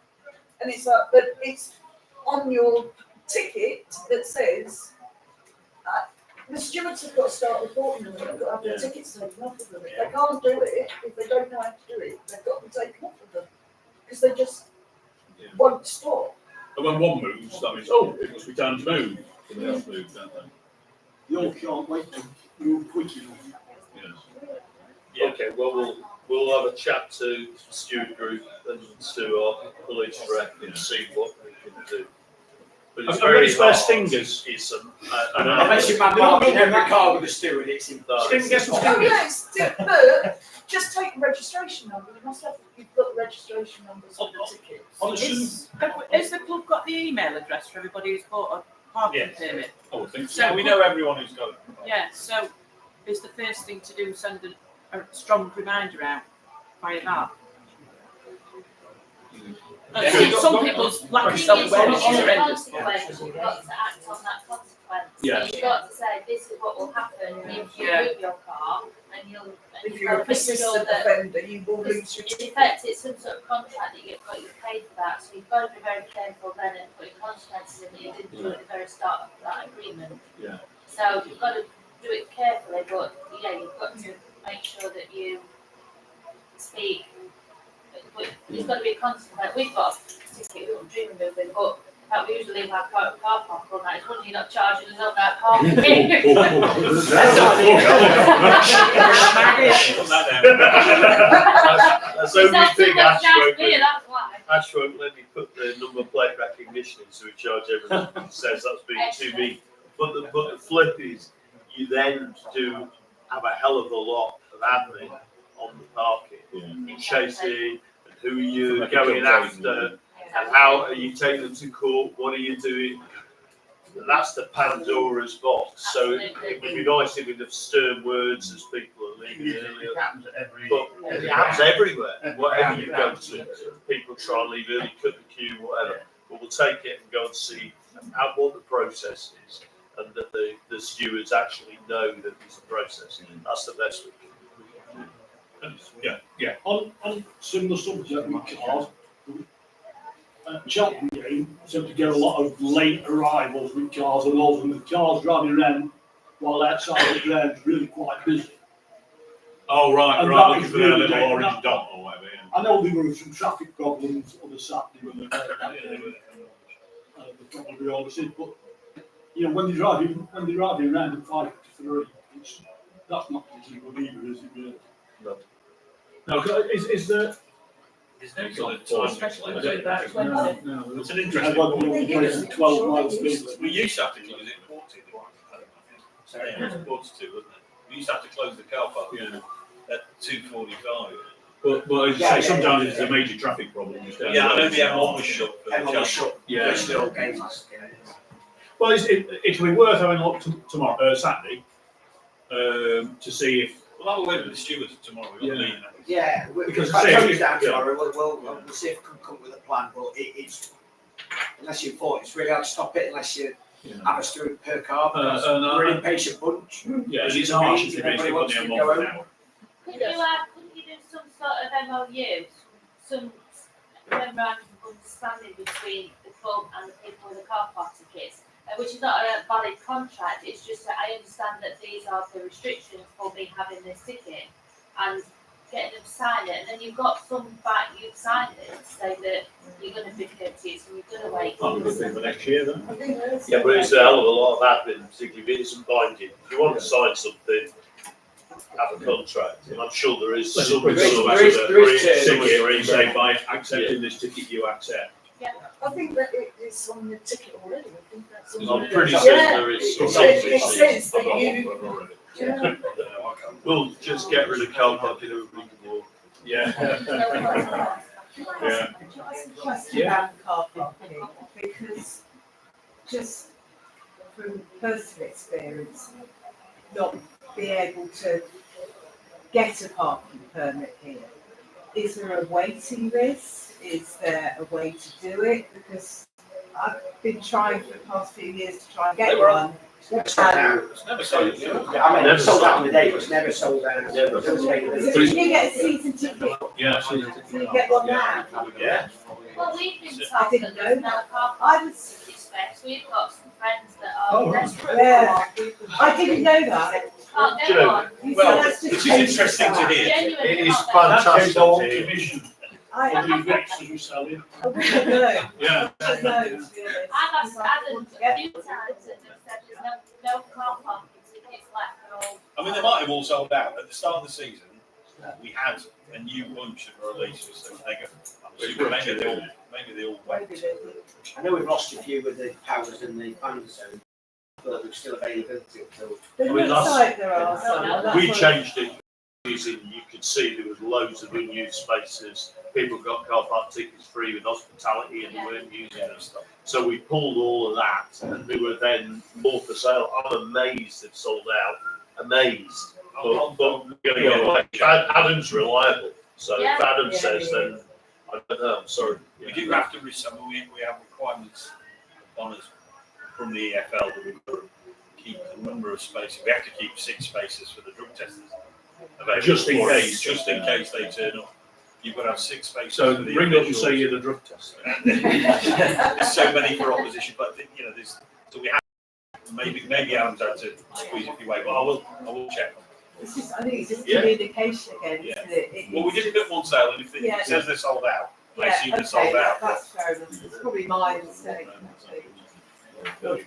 And it's like, but it's on your ticket that says, the stewards have got to start reporting them, they've got to have their tickets taken off of them. If they can't do it, if they don't know how to do it, they've got to be taken off of them. Because they just won't stop. And when one moves, that means, oh, it must be time to move. Somebody else moves, don't they? You all can't wait to move quick enough. Yes. Okay, well, we'll have a chat to the steward group and to our police rep and see what we can do. But it's I've got very his first hard. fingers. It's Unless you man mark in every car with a steward, it's impossible. Oh yes, but just take the registration number. You must have, you've got the registration numbers on the tickets. Has the club got the email address for everybody who's bought a parking permit? I would think So so. We know everyone who's got it. Yeah, so is the first thing to do send a strong reminder out via that? Some people's lack of self-awareness is horrendous. You've got to act on that consequence. Yes. So you've got to say, this is what will happen if you move your car, and you'll. And If you're a persistent offender, you will lose your In ticket. effect, it's some sort of contract that you've got, you paid for that, so you've got to be very careful then and put consequences in that you didn't do at the very start of that agreement. Yeah. So you've got to do it carefully, but yeah, you've got to make sure that you speak. But there's got to be a consequence. We've got a ticket, we don't dream of moving, but we usually leave our car park all night. It's wonder you're not charging us on that parking. That's the only thing Ash won't let me put the number plate recognition in, so we charge everything. He says that's being too mean. But the flip is, you then do have a hell of a lot of admin on the parking, chasing, and who are you going after, and how are you taking them to court, what are you doing? And that's the Pandora's box. So it would be nice if we'd have stern words as people are leaving earlier. But it happens everywhere. Whatever you go to, people try and leave early, cut the queue, whatever. But we'll take it and go and see what the process is, and that the stewards actually know that there's a process. That's the best we can do. Yeah. On similar subject with cars, Cheltenham game seemed to get a lot of late arrivals with cars and all, and the cars driving around while outside the ground's really quite busy. Oh, right, And right, that looking is for their really little late. orange dot or whatever, yeah. I know there were some traffic problems on the Saturday when they probably all the same, but you know, when they're driving around at 5 to 3, that's not particularly good either, is it really? No, is there? Is there a time Especially limit? with that 20. No, It's an I interesting went point. the other place at 12 miles speed. We used to have to close it at 40. Sorry, it was 42, wasn't it? We used to have to close the car park at 2:45. But as you say, sometimes it's a major traffic problem. Yeah, I know the M1 was shut. M1 was shut. Yeah. Still games last year. Well, it'll be worth having a look tomorrow, Saturday, to see if. Well, I'll wait with the stewards tomorrow. We've got the meeting. Yeah, Because Tony's down tomorrow. We'll see if we can come up with a plan. But it's unless you thought it's really hard to stop it unless you have a steward per car. Because we're an impatient bunch. Yeah, it's harsh if you basically put the M1 for now. Couldn't you do some sort of MOU, some memorandum of understanding between the club and the people with the car park tickets, which is not a valid contract, it's just that I understand that these are the restrictions for me having this ticket, and getting them to sign it, and then you've got some fact you've signed it to say that you're going to be tickets and you're going to wait. I'm looking for next year then. Yeah, but it's a hell of a lot of admin, particularly if it isn't binding. If you want to sign something, have a contract, and I'm sure there is some sort of ticket where you say by accepting this ticket you accept. Yeah, I think that it is on the ticket already. I think that's on I'm pretty certain there is. It says that you. Yeah. We'll just get rid of car parking and everybody can walk. Yeah. Yeah. Question about car parking, because just from personal experience, not be able to get a parking permit here is there a waiting list? Is there a way to do it? Because I've been trying for the past few years to try and get one. It's never sold out. I mean, it's sold out on the day, but it's never sold out. Never. So can you get a season ticket? Yeah, Can you get one now? Yeah. Well, we've been I told didn't that know there's no that. car I was, space. We've got some friends that Oh, are right. desperate. yeah, I didn't know that. Can't Do get you know, one. You Well, said that's just this is interesting to hear. Genuinely It is not fantastic Go on to hear. commission. I What do you next to selling? wouldn't know. Yeah. I wouldn't know, to be honest. I've asked Because I Adam want to a get few one. times and they've said there's no car parking tickets left at all. I mean, they might have all sold out. At the start of the season, we had a new bunch of releases, so maybe they all went. Maybe they did. I know we've lost a few with the powers and the fan zone, but there's still availability until. There I mean, looks that's- like there are some. and that's We what- changed it. Using, you could see there was loads of unused spaces. People got car park tickets free with hospitality and they weren't using them. So we pulled all of that and they were then more for sale. I'm amazed they've sold out. Amazed. But we're going to get away. Adam's reliable. So if Adam says, then I don't know. I'm sorry. We do have to, we have requirements on us from the EFL that we've got to keep a number of spaces. We have to keep 6 spaces for the drug testers. Available Just in for us, case. just in case they turn up. You've got to have 6 spaces. So for the ring up and individuals. say you're the drug tester. There's so many for opposition, but there's so we have maybe Adam's had to squeeze a few away, but I will check. It's just, I think it's just Yeah. communication again, Yeah. isn't it? Well, we did a bit one sale, and if it Yeah. says they're sold out, I Yeah, assume they're okay, sold out. that's fair enough. It's probably my mistake. actually.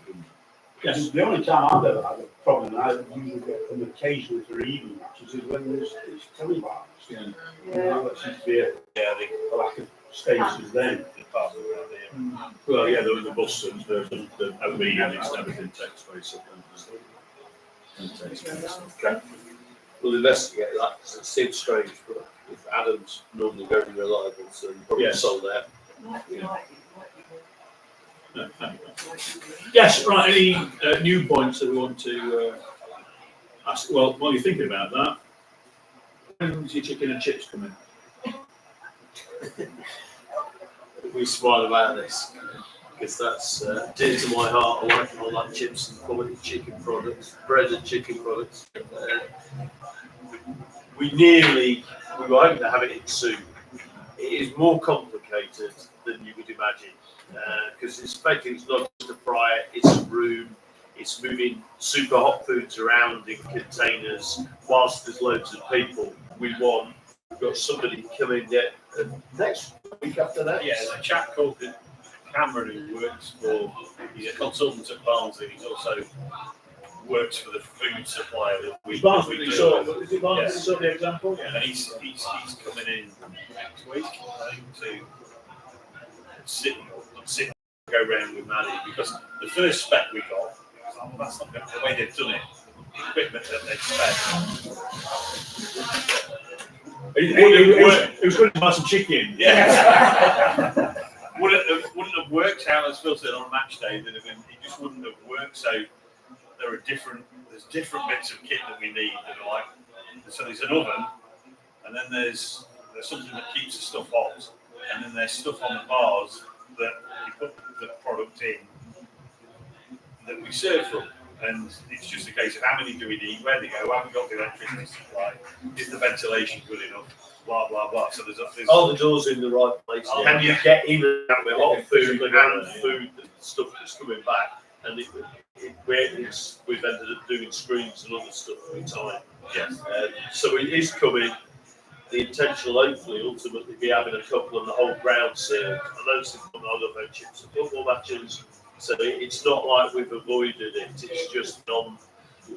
Yes, the only time I've ever had a problem, and I usually get them occasionally for evening matches, is when it's televised. Yeah. That seems to be a lack of spaces then. Well, yeah, there was the bus and the OB units and everything takes place up there. Okay. We'll investigate that because it seems strange, but if Adam's normally very reliable, so you probably Yes. sold out. Might be. No, anyway. Yes, right. Any new points that we want to ask? Well, while you're thinking about that, when's your chicken and chips coming? We smile about this because that's dear to my heart. I like chips and quality chicken products, bread and chicken products. We were hoping to have it in soon. It is more complicated than you would imagine because it's not just a fryer, it's a room, it's moving super hot foods around in containers whilst there's loads of people. We've got somebody coming next week after that. Yeah, there's a chap called Cameron who works for, he's a consultant at Barnsley, he's also works for the food supplier that we Is Barnsley do. is it Barnsley Yes. saw the example? Yeah, and he's coming in next week, I think, to sit go round with Maddie, because the first spec we got, that's not the way they've done it, the equipment that they've spec. It was going to buy some chicken. Yeah. wouldn't have worked how it's built it on a match day. It just wouldn't have worked. So there's different bits of kit that we need that are like, so there's an oven, and then there's something that keeps the stuff hot, and then there's stuff on the bars that you put the product in that we serve from. And it's just a case of how many do we need, where they go, have we got the electricity supply, is the ventilation good enough, blah, blah, blah. So there's All the doors in the right place. Can you get in and out with hot food and food and stuff that's coming back? And we've ended up doing screens and other stuff every time. Yes. So it is coming. The intention will hopefully ultimately be having a couple on the whole ground served. I noticed a couple of other chips and football matches. So it's not like we've avoided it. It's just on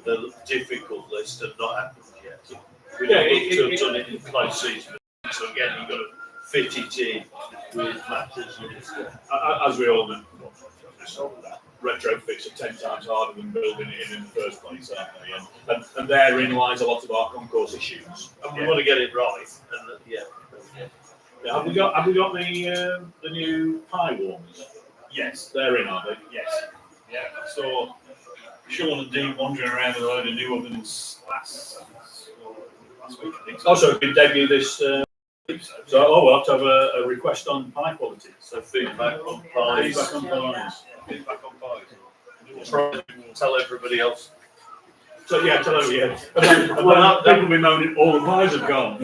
the difficult list and not happened yet. We don't want to have done it in close season. So again, you've got to fit it in with matches. As we all know, retrofits are 10 times harder than building it in the first place, aren't they? And therein lies a lot of our concourse issues. And we want to get it right. And Have we got the new pie warmers? Yes. They're in, are they? Yes. Yeah. I saw Sean and Dean wandering around with a load of new ovens last week, I think. Also, it did debut this believe so. So, we'll have to have a request on pie quality. So feedback on pies. Feedback on pies. Feedback on pies. We'll try and tell everybody else. So, yeah, tell them, yeah. And then people will be moaning, all the pies have gone.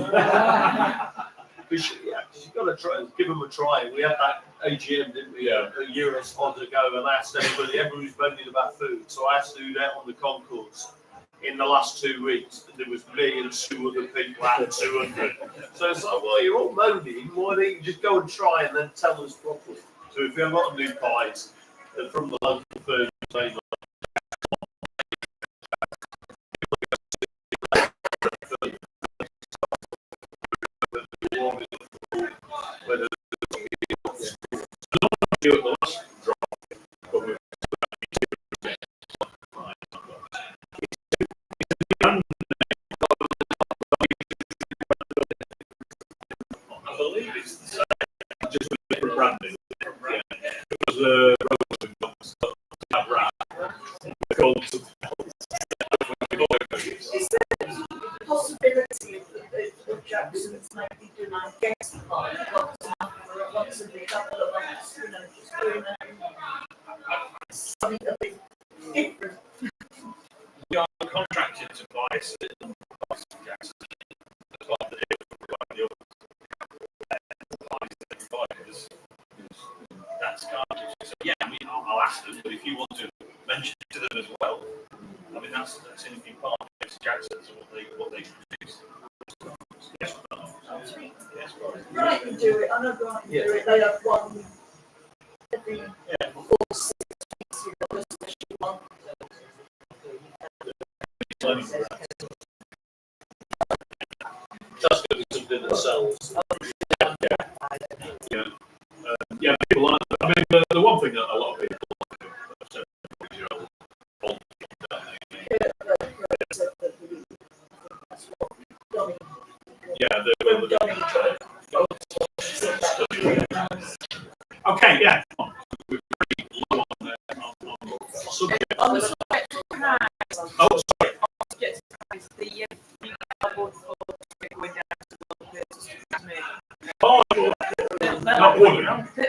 You've got to try, give them a try. We had that AGM, didn't we, a year or so ago, and I asked everybody was moaning about food, so I asked to do that on the concourse in the last 2 weeks, and there was me and 2 other people out of 200. So it's like, well, you're all moaning, why don't you just go and try and then tell us properly? So if we have a lot of new pies from the local firm, saying, whether the last drop, but we've I believe it's the same, just with different branding. Yeah. Because the Rosen box have wrap, they're called something else. Is there a possibility of Jackson's maybe doing a guest pie once a couple of months, you know, just doing something a bit different? We are contracted to buy certain pies from Jackson. As part of the deal, we buy the other that's kind of, so yeah, I mean, I'll ask them, but if you want to mention it to them as well, I mean, that's anything part of Jackson's and what they produce. Yes, yes, Right, can do it. I know Brian can do it. They have one every 4 to 6 weeks, you know, a special one. That's going to be something that sells. Yeah, people like that. I mean, the one thing that a lot of people like is your old okay, yeah. We're pretty low on subject. On the subject of prize, Oh, sorry. subject of prize, the cardboard for going down to the places to make. Oh, not wooden.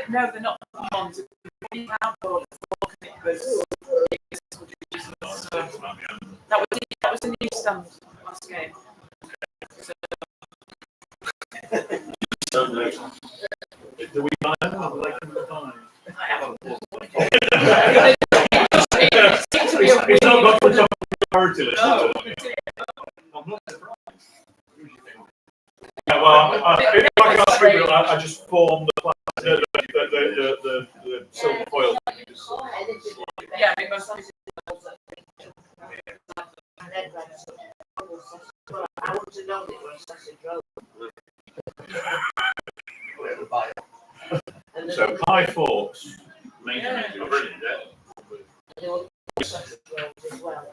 No, they're not ones. The cardboard for commitments. That was a new stand last game. Do we buy them or like them to buy? I haven't. It's not got the top of the priority list. No. I'm not surprised. Yeah, well, if I can't figure it out, I just form the plastic, the silver foil. Yeah, because I want to know that it was sausage roll. So pie forks, main Yeah. menu. They were sausage rolls as well.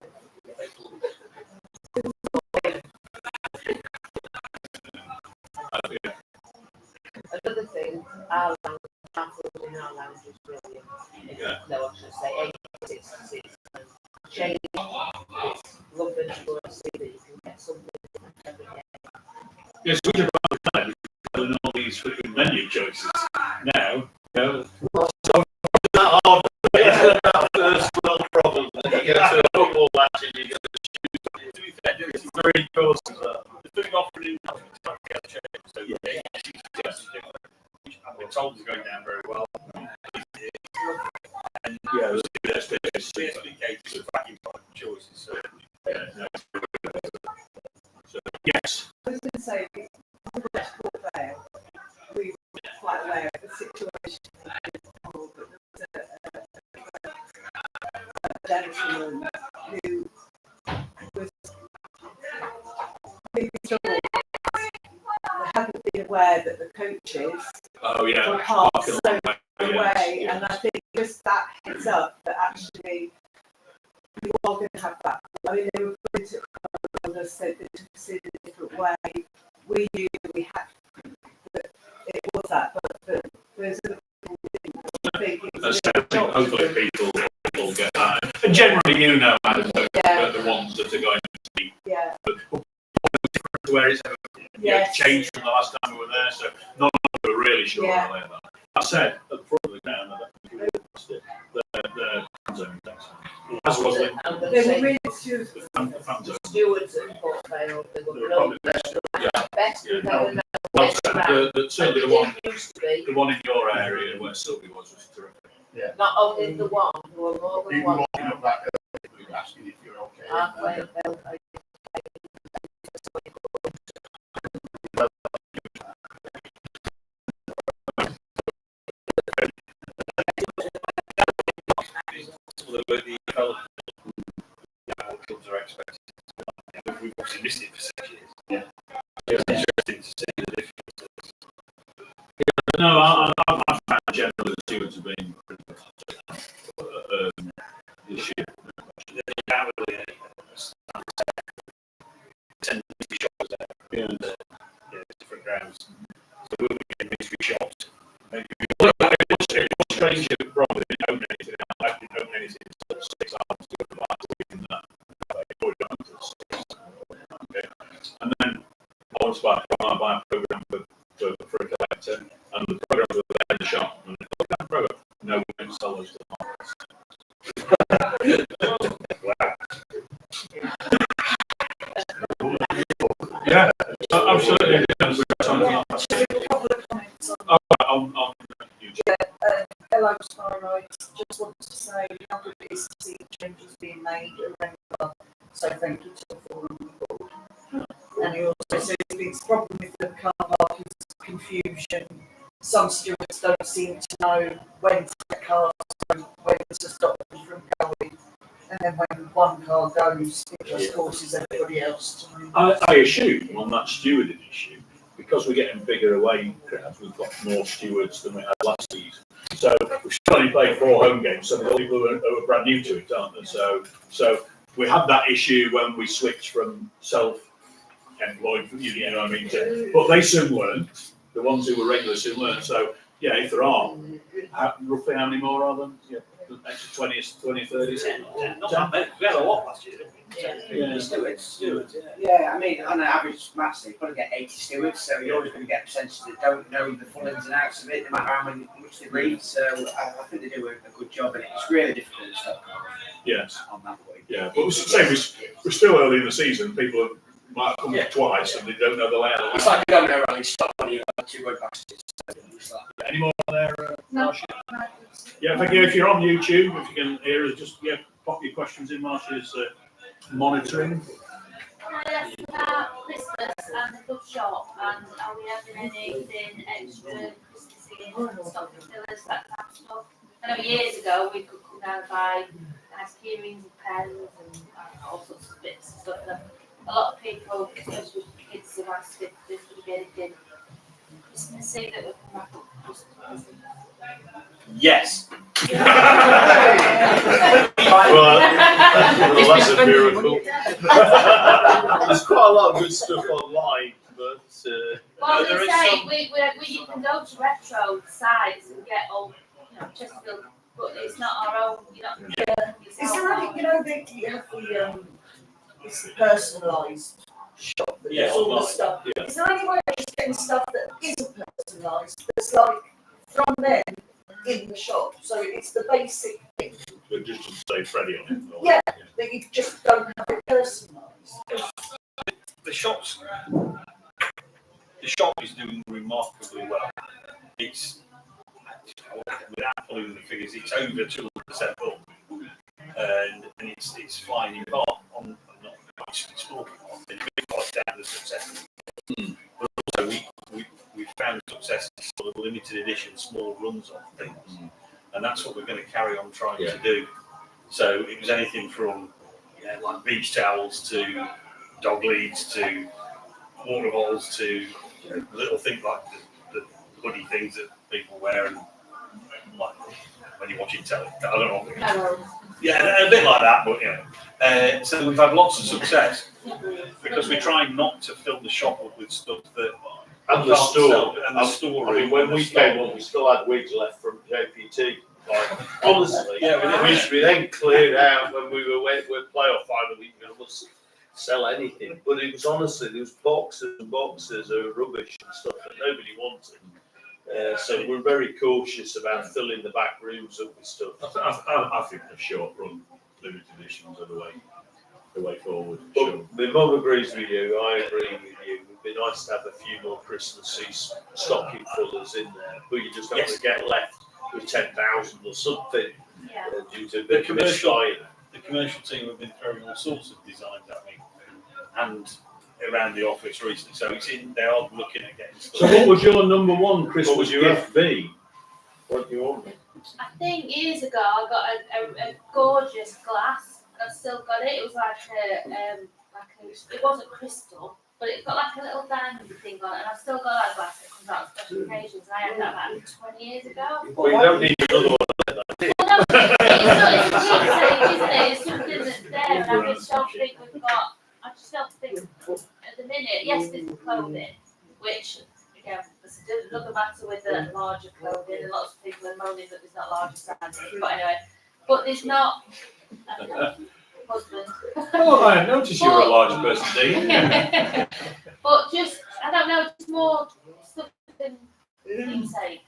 Another thing, our food in our lounge is brilliant. No, I should say 866. Shane, it's lovely to go and see that you can get something every day. Yes, we should have all these food menu choices now. So that hard. It's that first world problem that you go to a football match and you go to be fair, it's very courses. The food offered in so I've been told it's going down very well. And yeah, it's basically catered to vacuum type choices. So yes. I was going to say, there, we were quite aware of the situation, but there was a gentleman who was really troubled. They hadn't been aware that the coaches were parked so away, and I think just that heads up that actually we are going to have that. I mean, they were going to said they took us in a different way. We knew that we had that it was that, but there's other people who didn't think it was Hopefully people will get that. And generally, you know, the ones that are going to be. Yeah. Where it's Yes. changed from the last time we were there, so none of us were really sure Yeah. on that. That said, at the front of the ground, I don't think we lost it. The fan zone is excellent. As was the They were really cute. fan zone. Stewards and Port Vale, they were They were probably brilliant. yeah. Best Yeah, we've no. ever known. Well, Best round. certainly And it used to be, the one in your area where Sylvie was terrific. not only the one, there were more than Even one. walking up that hill, we were asking if you're okay. Halfway up Bell. What clubs are expected. We've obviously missed it for 6 years. Yeah. It's interesting to see the differences. No, I found generally the stewards have been pretty good this year. Different grounds. So we'll be getting mystery shots. Maybe It was strange that probably didn't open anything. I didn't open anything until 6 hours to go last week and that. Okay. And then I was by a program for a collector, and the program was there in the shop, and that program, no one can sell those to the markets. wow. Yeah, absolutely. On YouTube. Hello, Spyright. Just wanted to say how good it is to see changes being made around the club. So thank you to the forum on the board. And he also says it's a problem with the car park is confusion. Some stewards don't seem to know when to get cars, when to stop them from going. And then when one car goes, it just forces everybody else to move. I assume on that stewarding issue, because we're getting bigger away crowds, we've got more stewards than we had last season. So we've still only played 4 home games, so the people who are brand new to it, aren't they? So we had that issue when we switched from self-employed, you know what I mean? But they soon learned, the ones who were regular soon learned. So yeah, if there are, roughly how many more are there? Yeah. Extra 20, 30. Not that many. We had a lot last year, didn't we? Yeah. Stewards, yeah. I mean, on an average match, you've got to get 80 stewards, so you're always going to get percentages that don't know the full ins and outs of it, no matter how much they read. So I think they do a good job, and it's really difficult to stop Yes. on that way. Yeah, but we're still early in the season. People might come twice and they don't know the layout. It's like you don't know rally stop when you have 2 good passes. Any more there? No. Yeah, thank you. If you're on YouTube, if you can hear us, just pop your questions in. Marcia's monitoring. Can I ask about Christmas and the club shop, and are we having anything extra Christmassy stuff for fillers, that type of stuff? I know years ago we could come down and buy nice keyrings and pens and all sorts of bits and stuff. And a lot of people, especially kids, have asked if there's going to be anything Christmassy that would come up with Christmas. Yes. Well, that's a miracle. There's quite a lot of good stuff online, but well, there they is say some. you can go to retro sites and get all, Chesterfield, but it's not our own. You're not. Is there any, you have the it's the personalised shop that does all the stuff. Yeah. Is there any way of just getting stuff that isn't personalised, that's like from them in the shop? So it's the basic thing. But just to say Freddie on it. Yeah, that you just don't have it personalised. The shop is doing remarkably well. It's, without pulling the figures, it's over 200% up, and it's flying in part on not it's small in big part down the success. But also we found success in sort of limited edition small runs of things, and that's what we're going to carry on trying to do. So it was anything from like beach towels to dog leads to water balls to little things like the hoodie things that people wear and like when you're watching telly. I don't know. Yeah, a bit like that, but so we've had lots of success because we're trying not to fill the shop up with stuff that And the store. and the store. I mean, when we came on, we still had wigs left from JPT. Like, honestly, Yeah, we then cleared out when we were playoff final week. sell anything. But it was honestly, there was boxes and boxes of rubbish and stuff that nobody wanted. So we're very cautious about filling the back rooms up with stuff. I think the short run limited editions are the way forward. But Sure. my mum agrees with you. I agree with you. It'd be nice to have a few more Christmassy stocking fillers in there, but you just don't want to get left with 10,000 or something due to a bit of misfire. The commercial team have been throwing all sorts of designs at me, and around the office recently. So they are looking at getting stuff. So what would your number one Christmas What would you gift be? What do you want? I think years ago I got a gorgeous glass, and I've still got it. It was it wasn't crystal, but it got like a little diamond thing on it, and I've still got that glass that comes out on special occasions. And I had that about 20 years ago. Well, you don't need another one. Well, no, it's not, isn't it? It's something that's there, and I just don't think we've got. I just don't think at the minute. Yes, there's the clothing, which again, there's another matter with the larger clothing, and lots of people are moaning that there's not larger sizes. But anyway, but there's not. Husband. Oh, I noticed you were a large person, Dean. But just, I don't know, just more stuff than keepsakes,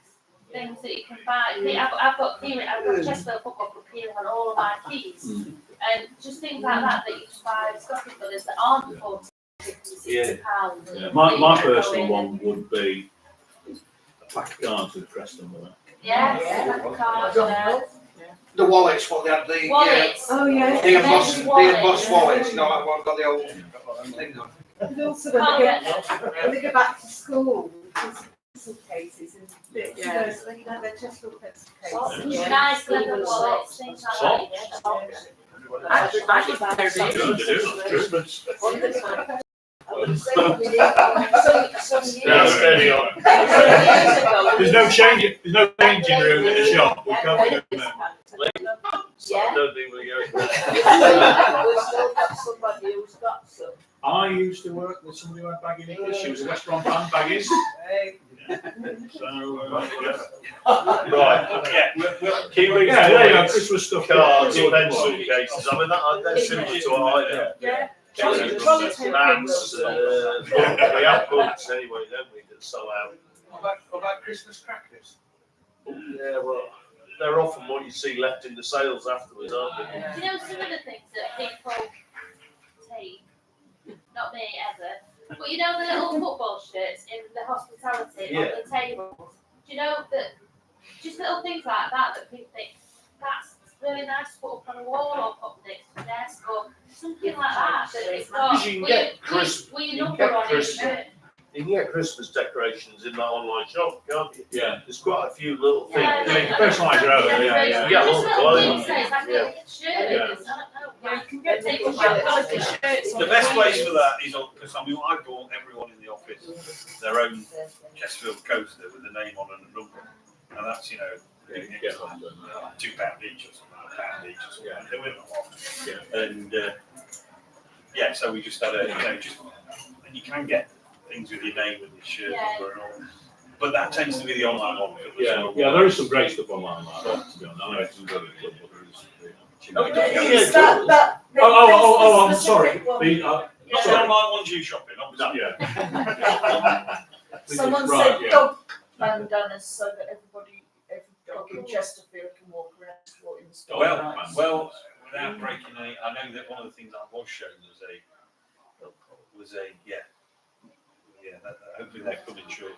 things that you can buy. I've got Chesterfield football club peeling on all of my keys, and just things like that you can buy stocking fillers that aren't £40, £60. Yeah. My personal one would be a pack of cards with a crest on them. Yeah, cards. The wallets, what they had, the Wallets. Oh, yeah. the embossed wallets, you know, like one got the old thing on. And also when they go back to school, pencil cases and bits, you know, so they can have their Chesterfield pencil cases. Nice leather wallets, things like that. Christmas. Steady on. There's no changing room in the shop. We can't do that. I don't think we're going. We've still got somebody who's got some. I used to work with somebody who had bagging English. She was a restaurant and baggies. So, Right. Yeah, Kiwi there you go. Christmas stuff. cards, pencil cases. I mean, that's similar to what I do. Yeah. Mats, we have books anyway, don't we, that sell out. What about Christmas crackers? Yeah, well, they're often what you see left in the sales afterwards, aren't they? Do you know some of the things that people take? Not me ever. But you know the little football shirts in the hospitality on the tables? Do you know that just little things like that people think that's really nice to put up on a wall or put next to the desk or something like that. That it's got Because you can get your number on it. You can get Christmas decorations in that online shop, can't you? Yeah. There's quite a few little things. Yeah, personalise your own. You get a lot of clothes. You can get people quality shirts. the best place for that is on, because I mean, I bought everyone in the office their own Chesterfield coaster with a name on and a number, and that's £2 each or something, £1 each or something. They were not long. And so we just had and you can get things with your name and your shirt number and all. But that tends to be the online one. Yeah, there is some great stuff online like that, to be honest. I know it's go to the club, but there is. Is that I'm sorry. One. Not the online ones you shopping, obviously. Yeah. Someone Right, said dog bandanas so that every dog in Chesterfield can walk around sporting the store. Well, without breaking any, I know that one of the things I was shown was a hopefully they're coming shortly.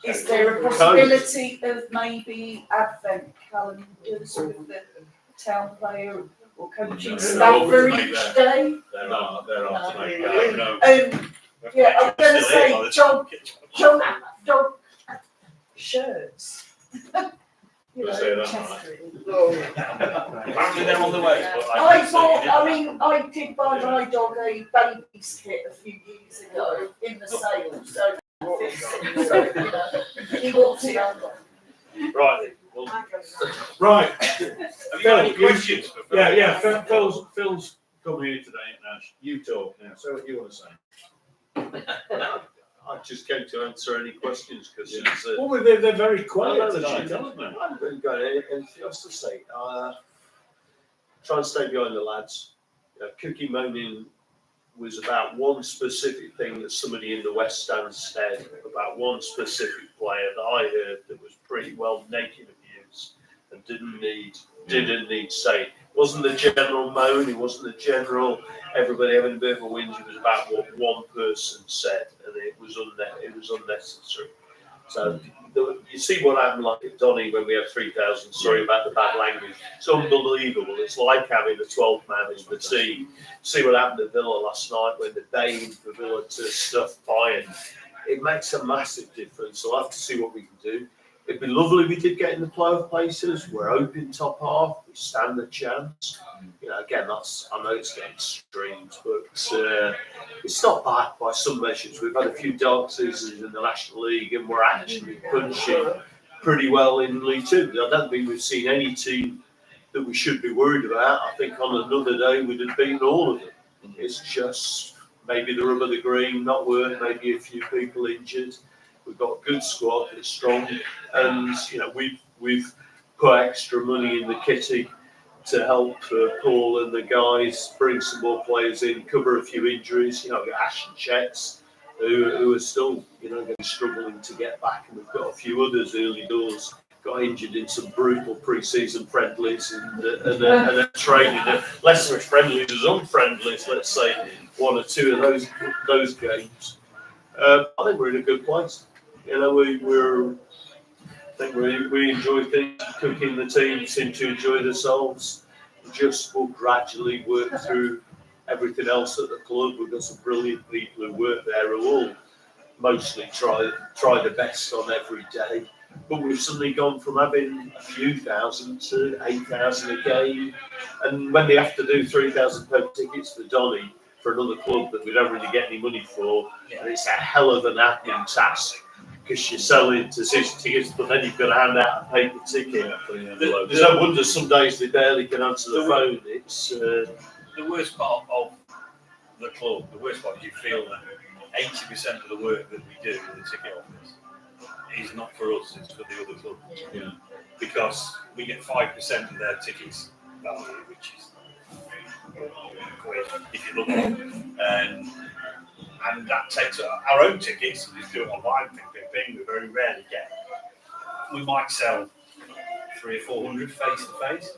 Is there a possibility of maybe advent calendars with the town player or coaching staff for each day? There are No. Yeah, I'm going to say dog shirts. You know, Say that, Chesterfield. Apparently they're on the way. I did buy my dog a baby's kit a few years ago in the sale, so he walks it on. Right. Right. Have you got any questions for Phil? Yeah. Phil's come here today. Now you talk now. So what do you want to say? I just came to answer any questions because Well, they're very quiet tonight, aren't they? I haven't got anything else to say. try and stay behind the lads. Cookie moaning was about one specific thing that somebody in the West Stand said about one specific player that I heard that was pretty well naked abuse and didn't need saying. It wasn't the general moan, it wasn't the general everybody having a bit of a whinge, it was about what one person said, and it was unnecessary. So you see what happened like at Donny when we had 3,000, sorry about the bad language. It's unbelievable. It's like having a 12th man in the team. See what happened at Villa last night when they banged for Villa to stuff Bayern. It makes a massive difference. So I'll have to see what we can do. It'd be lovely if we did get in the playoff places. We're open top half. We stand a chance. Again, I know it's getting streamed, but it's not bad by some measures. We've had a few dark seasons in the National League, and we're actually punching pretty well in League Two. I don't think we've seen any team that we should be worried about. I think on another day we'd have beaten all of them. It's just maybe the rub of the green not work, maybe a few people injured. We've got a good squad, it's strong, and we've put extra money in the kitty to help Paul and the guys bring some more players in, cover a few injuries. Ash and Chets, who are still struggling to get back, and we've got a few others early doors got injured in some brutal pre-season friendlies and training less much friendlies as unfriendlies. Let's say one or two of those games. I think we're in a good place. We enjoy things. Cooking, the team seem to enjoy themselves. Just will gradually work through everything else at the club. We've got some brilliant people who work there who all mostly try the best on every day. But we've suddenly gone from having a few thousand to 8,000 a game. And when they have to do 3,000 tickets for Donny for another club that we don't really get any money for, it's a hell of an admin task. Because you're selling decision tickets, but then you've got to hand out a paper ticket. There's no wonder some days they barely can answer the phone. It's the worst part of the club. The worst part is you feel that 80% of the work that we do in the ticket office is not for us; it's for the other clubs. Yeah. Because we get 5% of their tickets value, which is quid if you look at it. And that takes our own tickets. We just do it online, ping. We very rarely get. We might sell 300 or 400 face to face.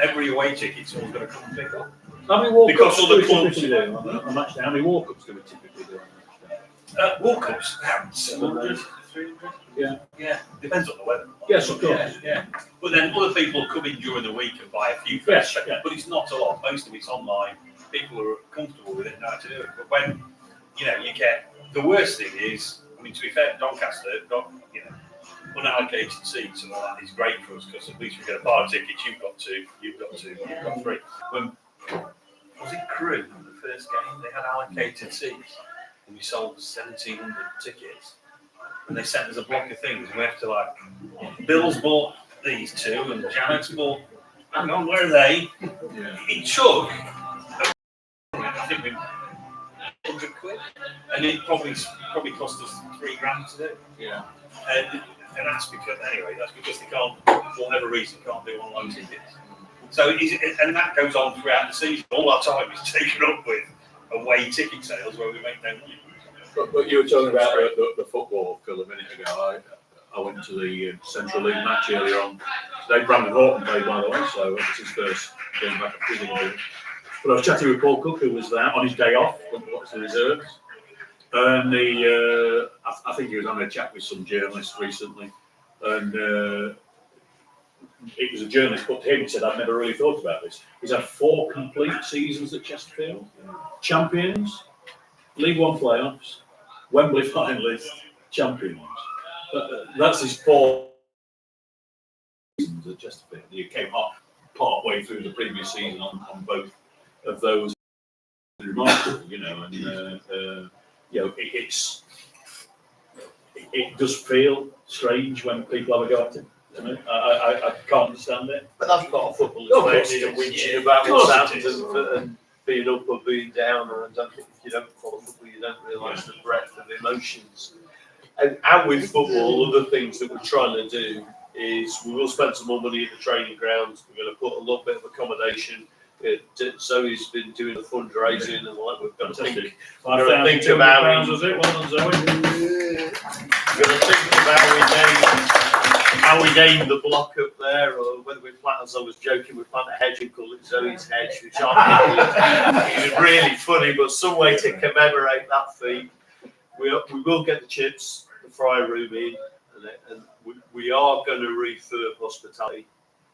Every away ticket's always going to come and pick up. How many walk-ups do we typically do on a match day? How many walk-ups do we typically do on a match day? Walk-ups, about 700, 300. Yeah. Depends on the weather. Yes, of course. Yeah. But then other people come in during the week and buy a few face. But it's not a lot. Most of it's online. People who are comfortable with it know how to do it. But when you get the worst thing is, to be fair, Doncaster got unallocated seats, and all that is great for us because at least we get a bar of tickets. You've got 2, you've got 3. When was it Crewe the first game? They had allocated seats, and we sold 1,700 tickets, and they sent us a block of things. And we have to Bill's bought these 2, and Janet's bought. Hang on, where are they? Yeah. It took. I think we 100 quid, and it probably cost us $3,000 to do. Yeah, and that's because they can't, for whatever reason, can't do online tickets. So and that goes on throughout the season. All our time is taken up with away ticket sales where we make no money. But you were talking about the football, Phil, a minute ago. I went to the Central League match earlier on today. Brandon Horton played, by the way, so it was his first game back at Philly. But I was chatting with Paul Cook, who was there on his day off, watched the reserves. And I think he was having a chat with some journalists recently. And it was a journalist put to him, he said, I've never really thought about this. He's had 4 complete seasons at Chesterfield. Champions, League One playoffs, Wembley finalists, champions. That's his 4 seasons at Chesterfield. He came part way through the previous season on both of those. Remarkable, and it does feel strange when people have a go at it. I can't understand it. But that's part of football, isn't it? Whinging about what's happened and being up or being down, and I think if you don't follow football, you don't realise the breadth of emotions. And with football, other things that we're trying to do is we will spend some more money at the training grounds. We're going to put a little bit of accommodation. Zoe's been doing the fundraising and like we've got to think. We've got to think about was it? Well done, Zoe. we've got to think about how we name the block up there, or whether we plant, as I was joking, we plant a hedge and call it Zoe's Hedge, which I think is really funny, but some way to commemorate that feat. We will get the chips, the fry room in, and we are going to refurb hospitality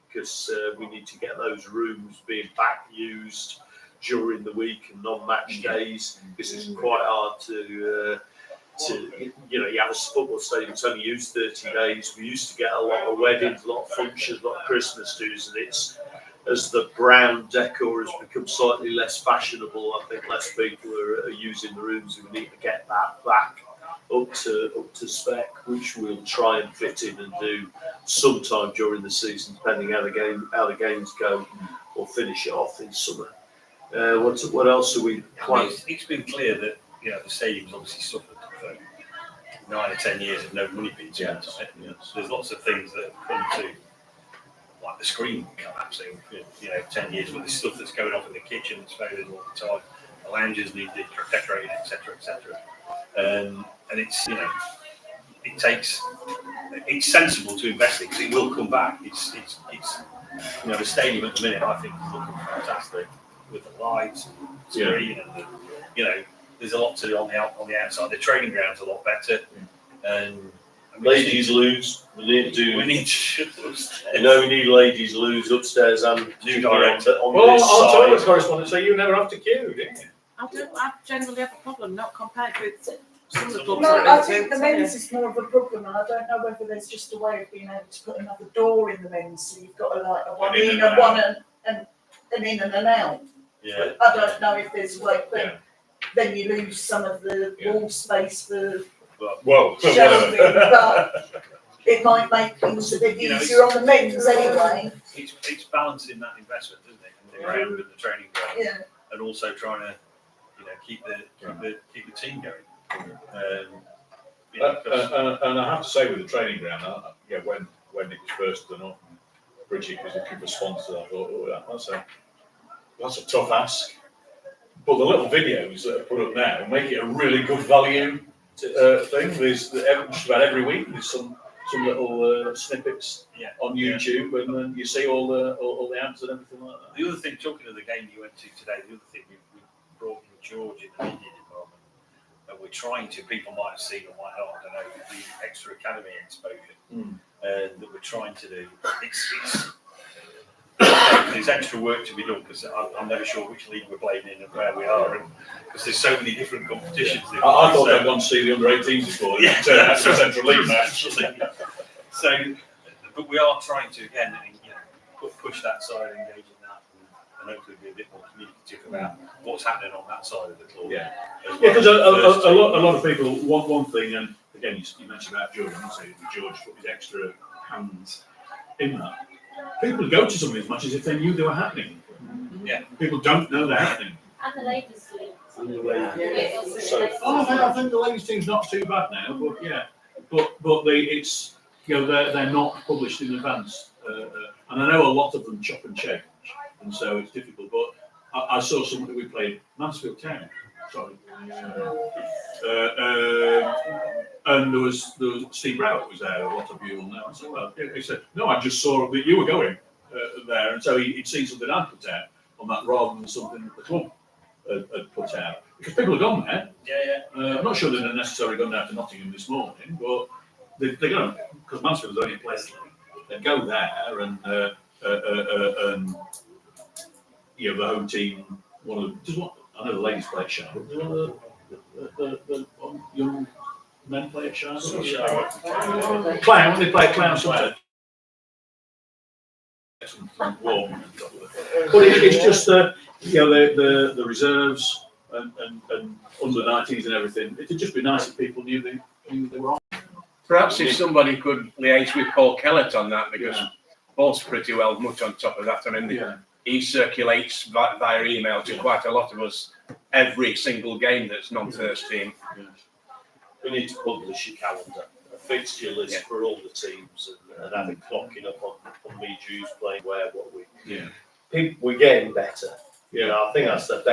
because we need to get those rooms being back used during the week and non-match days. This is quite hard to you have a football stadium that's only used 30 days. We used to get a lot of weddings, a lot of functions, a lot of Christmas dues, and it's as the brown decor has become slightly less fashionable. I think less people are using the rooms, and we need to get that back up to spec, which we'll try and fit in and do sometime during the season, depending how the games go, or finish it off in summer. What else are we planning? It's been clear that the stadium's obviously suffered for 9 or 10 years of no money being spent on it. There's lots of things that have come to, like the screen collapsing, 10 years, but there's stuff that's going off in the kitchen that's failing all the time. The lounges need decorated, etc., etc. And it's it's sensible to invest in because it will come back. It's the stadium at the minute I think is looking fantastic with the lights and screen and there's a lot to do on the outside. The training ground's a lot better. And ladies' loos. We need to. We need ladies' loos upstairs and new director on this side. Well, toilet correspondent, so you never have to queue, do you? I generally have a problem, not compared with some of the clubs. No, I think the men's is more of a problem. I don't know whether there's just a way of being able to put another door in the men's, so you've got a one in and one and an in and an out. Yeah. I don't know if there's a way, but then you lose some of the wall space for shelving, but it might make things a bit easier on the men's anyway. It's balancing that investment, isn't it? In the ground and the training ground, and also trying to keep the team going. And I have to say, with the training ground, when it was first done up, Bridget was looking for sponsors. I thought, that's a tough ask. But the little videos that are put up now make it a really good value thing. There's just about every week there's some little snippets on YouTube, and then you see all the amps and everything like that. The other thing, talking of the game you went to today, the other thing we brought in George in the media department, and we're trying to, people might have seen or might not, I don't know, the extra academy exposure that we're trying to do. There's extra work to be done because I'm never sure which league we're playing in and where we are, because there's so many different competitions. I thought I'd gone to see the under-18s before. That's a Central League match. So, but we are trying to again, push that side, engage in that, and hopefully be a bit more communicative about what's happening on that side of the club. Because a lot of people want one thing, and again, you mentioned about George. I'm not saying George put his extra hands in that. People go to some of these matches if they knew they were happening. People don't know they're happening. And the ladies' league. I think the ladies' team's not too bad now, but they're not published in advance, and I know a lot of them chop and change, and so it's difficult. But I saw something we played Mansfield Town. And there was Steve Browett was there. A lot of you will know. I said, well, he said, no, I just saw that you were going there, and so he'd seen something I'd put out on that rather than something that the club had put out, because people have gone there. I'm not sure they're necessarily gone down to Nottingham this morning, but they're going to, because Mansfield's only a place. They go there, and the home team. I know the ladies play at Sharp. Do the young men play at Sharp? Clown, they play at Clown somewhere. But it's just the reserves and under 19s and everything. It'd just be nice if people knew they were on. Perhaps if somebody could liaise with Paul Kellett on that, because Paul's pretty well much on top of that. I mean, he circulates via email to quite a lot of us every single game that's non-first team. We need to publish your calendar. fixture list for all the teams and having clocking up on me Jews playing where what we. Yeah. We're getting better. Yeah. You know, I think that's the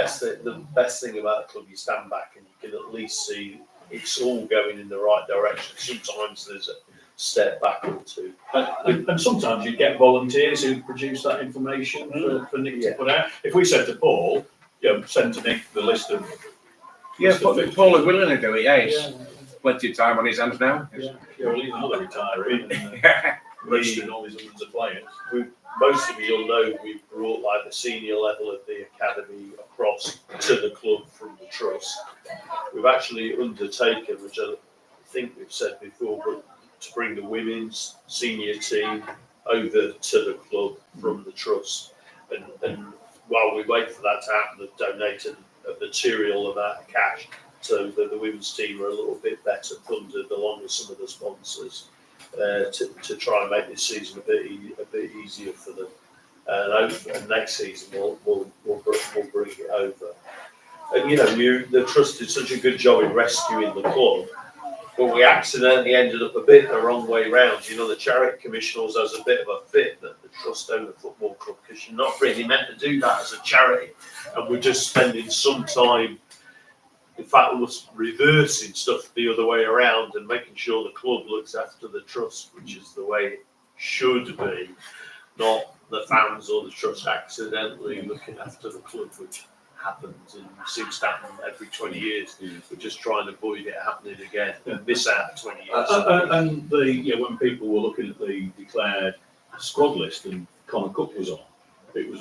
best thing about the club. You stand back and you can at least see it's all going in the right direction. Sometimes there's a step back or two. And sometimes you get volunteers who produce that information for Nick to put out. If we said to Paul, send to Nick the list of. Yeah, Paul is willing to do it, He's plenty of time on his hands now. Well, he's another retiree and registering all these hundreds of players. Most of you'll know we've brought like the senior level of the academy across to the club from the trust. We've actually undertaken, which I think we've said before, but to bring the women's senior team over to the club from the trust. And while we wait for that to happen, they've donated a material amount of cash so that the women's team are a little bit better funded along with some of the sponsors. To try and make this season a bit easier for them, and next season we'll bring it over. And the trust did such a good job in rescuing the club, but we accidentally ended up a bit the wrong way round. The charity commission always has a bit of a fit that the trust own a football club because you're not really meant to do that as a charity, and we're just spending some time. In fact, was reversing stuff the other way around and making sure the club looks after the trust, which is the way it should be, not the fans or the trust accidentally looking after the club, which happens and seems to happen every 20 years. We're just trying to avoid it happening again and miss out 20 years. And when people were looking at the declared squad list and Connor Cook was on, it was,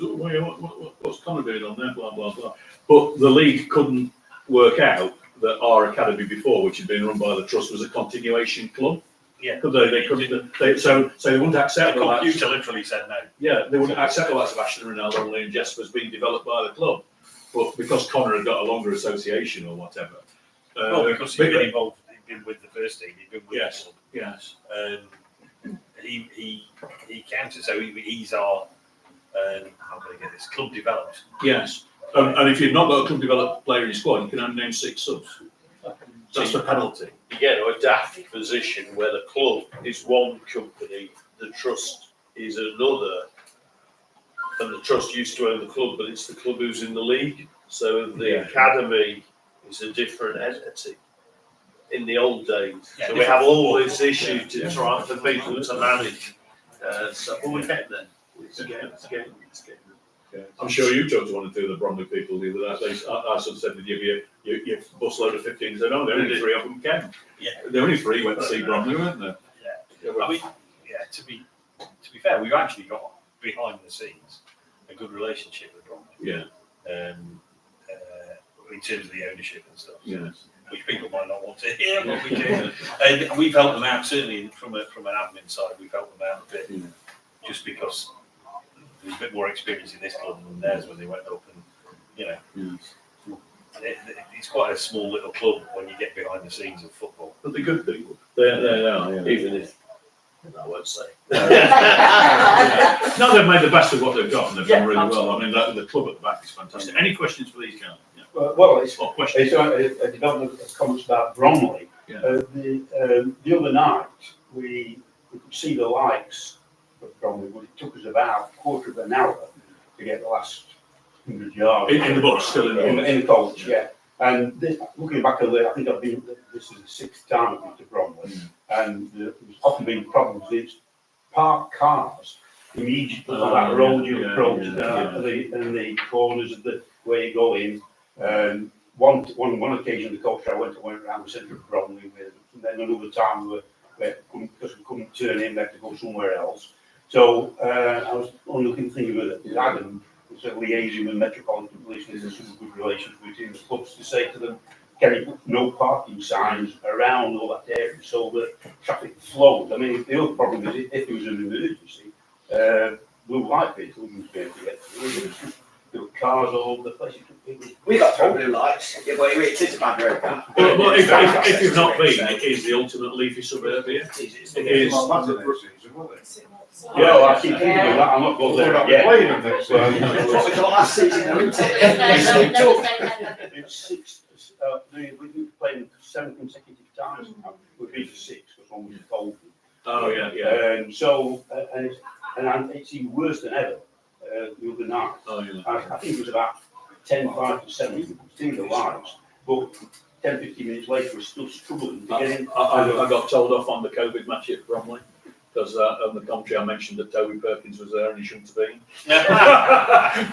what's Connor doing on there, blah, blah, blah. But the league couldn't work out that our academy before, which had been run by the trust, was a continuation club. Yeah. Could they couldn't. So they wouldn't accept the that. computer literally said no. Yeah, they wouldn't accept the likes of Ashton Ronaldo and Jesper's being developed by the club, but because Connor had got a longer association or whatever. Because he'd been involved, he'd been with the first team, he'd been with the club. Yes. He counted, so he's our how can I get this club developed? Yes. And if you've not got a club developed player in your squad, you can only name 6 subs. That's the penalty. You get to a daft position where the club is one company, the trust is another, and the trust used to own the club, but it's the club who's in the league. So the academy is a different entity in the old days. So we have all this issue to try for people to manage. So we're getting there. It's getting. I'm sure you talked to one or two of the Bromley people the other day. I sort of said with you busload of 15 said, oh, there only 3 of them came. Yeah. The only 3 went to see Bromley, weren't there? Yeah. I mean, to be fair, we've actually got behind the scenes a good relationship with Bromley. Yeah. In terms of the ownership and stuff. Yes. Which people might not want to hear, but we do. And we've helped them out, certainly from an admin side, we've helped them out a bit, just because there's a bit more experience in this club than theirs when they went up, and it's quite a small little club when you get behind the scenes of football. But they're good people. They are, yeah. Even if I won't say. No, they've made the best of what they've got, and they've done really well. I mean, the club at the back is fantastic. Any questions for these guys? Yeah. Well, it's a development of comments about Bromley. Yeah. The other night, we could see the lights of Bromley, but it took us about a quarter of an hour to get the last 100 yards. In the bus, still in the bus. In the coach, yeah. And looking back at it, I think this is the 6th time I've been to Bromley, and there's often been problems. It's parked cars immediately on that road you approach, and the corners of the where you go in. One occasion, the coach I went around the centre of Bromley with, and then another time because we couldn't turn in, we had to go somewhere else. So I was only looking thinking with Adam, liaising with Metropolitan Police, and there's some good relations between the clubs to say to them, can you put no parking signs around all that area so that traffic flows? I mean, the other problem is if there was an emergency, blue light vehicles wouldn't be able to get through. There were cars all over the place. We got blue lights, but it is a bad road. Well, if you've not been, it is the ultimate leafy suburbia. It is. Yeah, well, I keep thinking of that. I'm not going there again. Playing them next Well, season. That's what we got last season, isn't it? It's six. We've played 7 consecutive times now. We've been to 6 because one was COVID. Oh, yeah. It's even worse than ever. The other night. Oh, yeah. I think it was about 10-5 to 7. We could see the lights, but 10-15 minutes later, we're still struggling to get in. I got told off on the COVID match at Bromley because on the commentary I mentioned that Toby Perkins was there and he shouldn't have been.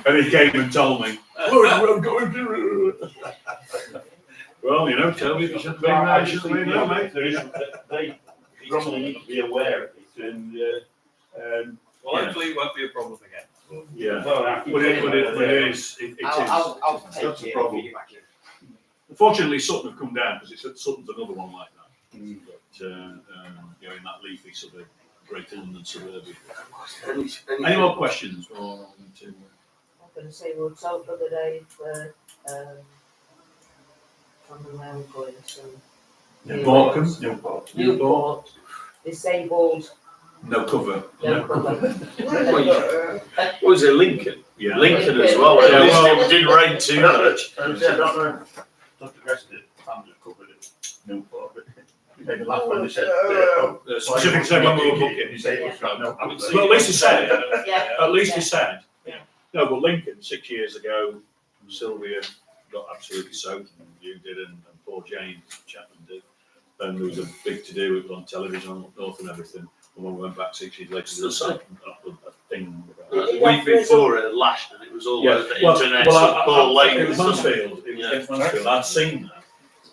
And he came and told me, I'm going to. Well, you know, Toby, if you shouldn't have been there, you shouldn't have been there, mate. Bromley need to be aware of it, and Well, hopefully it won't be a problem again. Yeah. well, But it is. I'll take That's a it. problem. Feed it back in. Unfortunately, Sutton have come down because Sutton's another one like that. But you know, in that leafy suburb, Greater London suburb. Any more questions? Or to, I'm going to say we were told the other day for from where we're going to Newport, disabled, no cover. no cover. What was it, Lincoln? Yeah. Lincoln as well. Yeah, At least well- it didn't rain too much. I don't know. Not the rest of it. I'm just covered it. Newport, but the last one they said. Specific said when we were booking. You say it's got no. Well, at least he said it. Yeah. At least he said. No, but Lincoln 6 years ago, Sylvia got absolutely soaked, and you did, and poor Jane Chapman did. And there was a big to do, it was on television up north and everything. And when we went back 6 years later, there was a thing about The week before it had lashed and it was all over the internet. Paul Lane it was and Mansfield. It was against Mansfield. I'd seen that.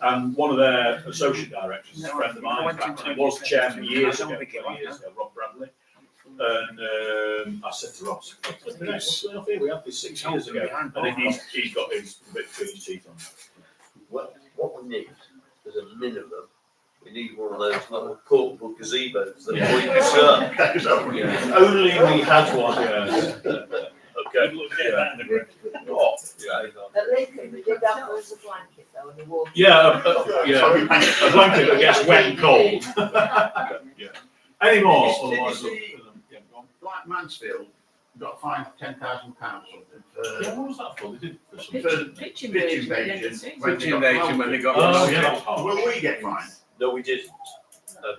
And one of their associate directors, a friend of mine, back when he was chairman years ago, Rob Bradley. And I said to Ross, what's the next one here? We had this 6 years ago. And he's got his bit between his teeth on that. Well, what we need is a minimum. We need one of those little portable gazebos that we can Only we had one. Okay. At Lincoln, we did offer us a blanket though, and a water. Yeah, a blanket that gets wet and cold. Yeah. Any more? Otherwise, Like Mansfield got fined £10,000 something. Yeah, what was that for? They did for some Pitch invasion. When they got. Oh, yeah. Will we get fined? No, we didn't.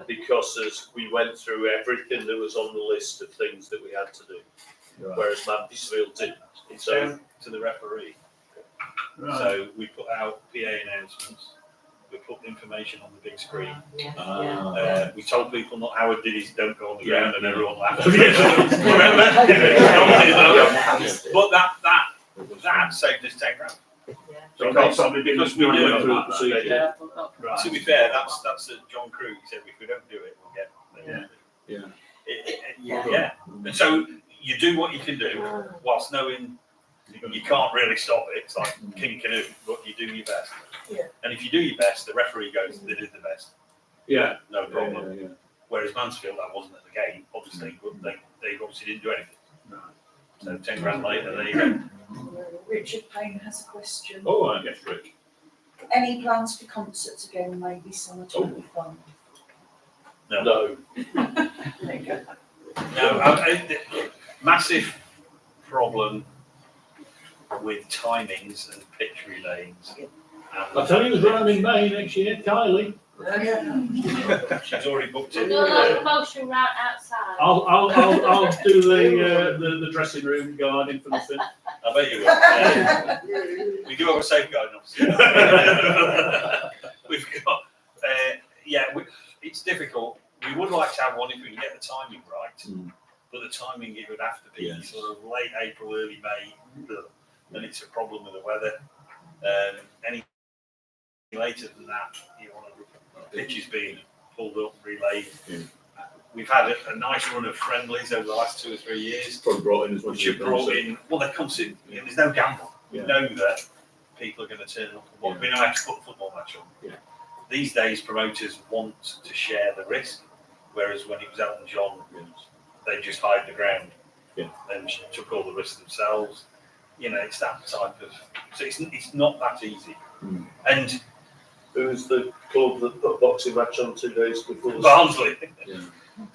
Because as we went through everything that was on the list of things that we had to do, whereas Mansfield didn't. It's down to the referee. So we put out PA announcements. We put information on the big screen. We told people not Howard did his don't go on the ground, and everyone laughed. But that saved us £10,000. Because we knew it through the procedure. To be fair, that's John Crew. He said if we don't do it, we'll get. Yeah. And so you do what you can do, whilst knowing you can't really stop it. It's like King Canoe, but you do your best. Yeah. And if you do your best, the referee goes, they did the best. Yeah. No problem. Whereas Mansfield, that wasn't at the game, obviously, but they obviously didn't do anything. So £10,000 later, there you go. Richard Payne has a question. Oh, I guess Rich. Any plans for concerts again, maybe summer 25? No. There you go. No, massive problem with timings and pitch relays. I'll tell you who's running in May next year, Kylie. She's already booked it. Do a lot of motion round outside. I'll do the dressing room guarding for nothing. I bet you will. Yeah. We do have a safeguarding officer. We've got, it's difficult. We would like to have one if we can get the timing right, but the timing it would have to be sort of late April, early May. Then it's a problem with the weather. Any later than that, you want the pitches being pulled up, relayed. We've had a nice run of friendlies over the last 2 or 3 years. Probably brought in as much which have brought in. Well, they come to. There's no gamble. We know that people are going to turn up. We know how to put a football match on. These days, promoters want to share the risk, whereas when it was Elton John, they just hide the ground. Then took all the risk themselves. It's that type of. So it's not that easy. And who's the club that put boxing match on 2 days before? Barnsley.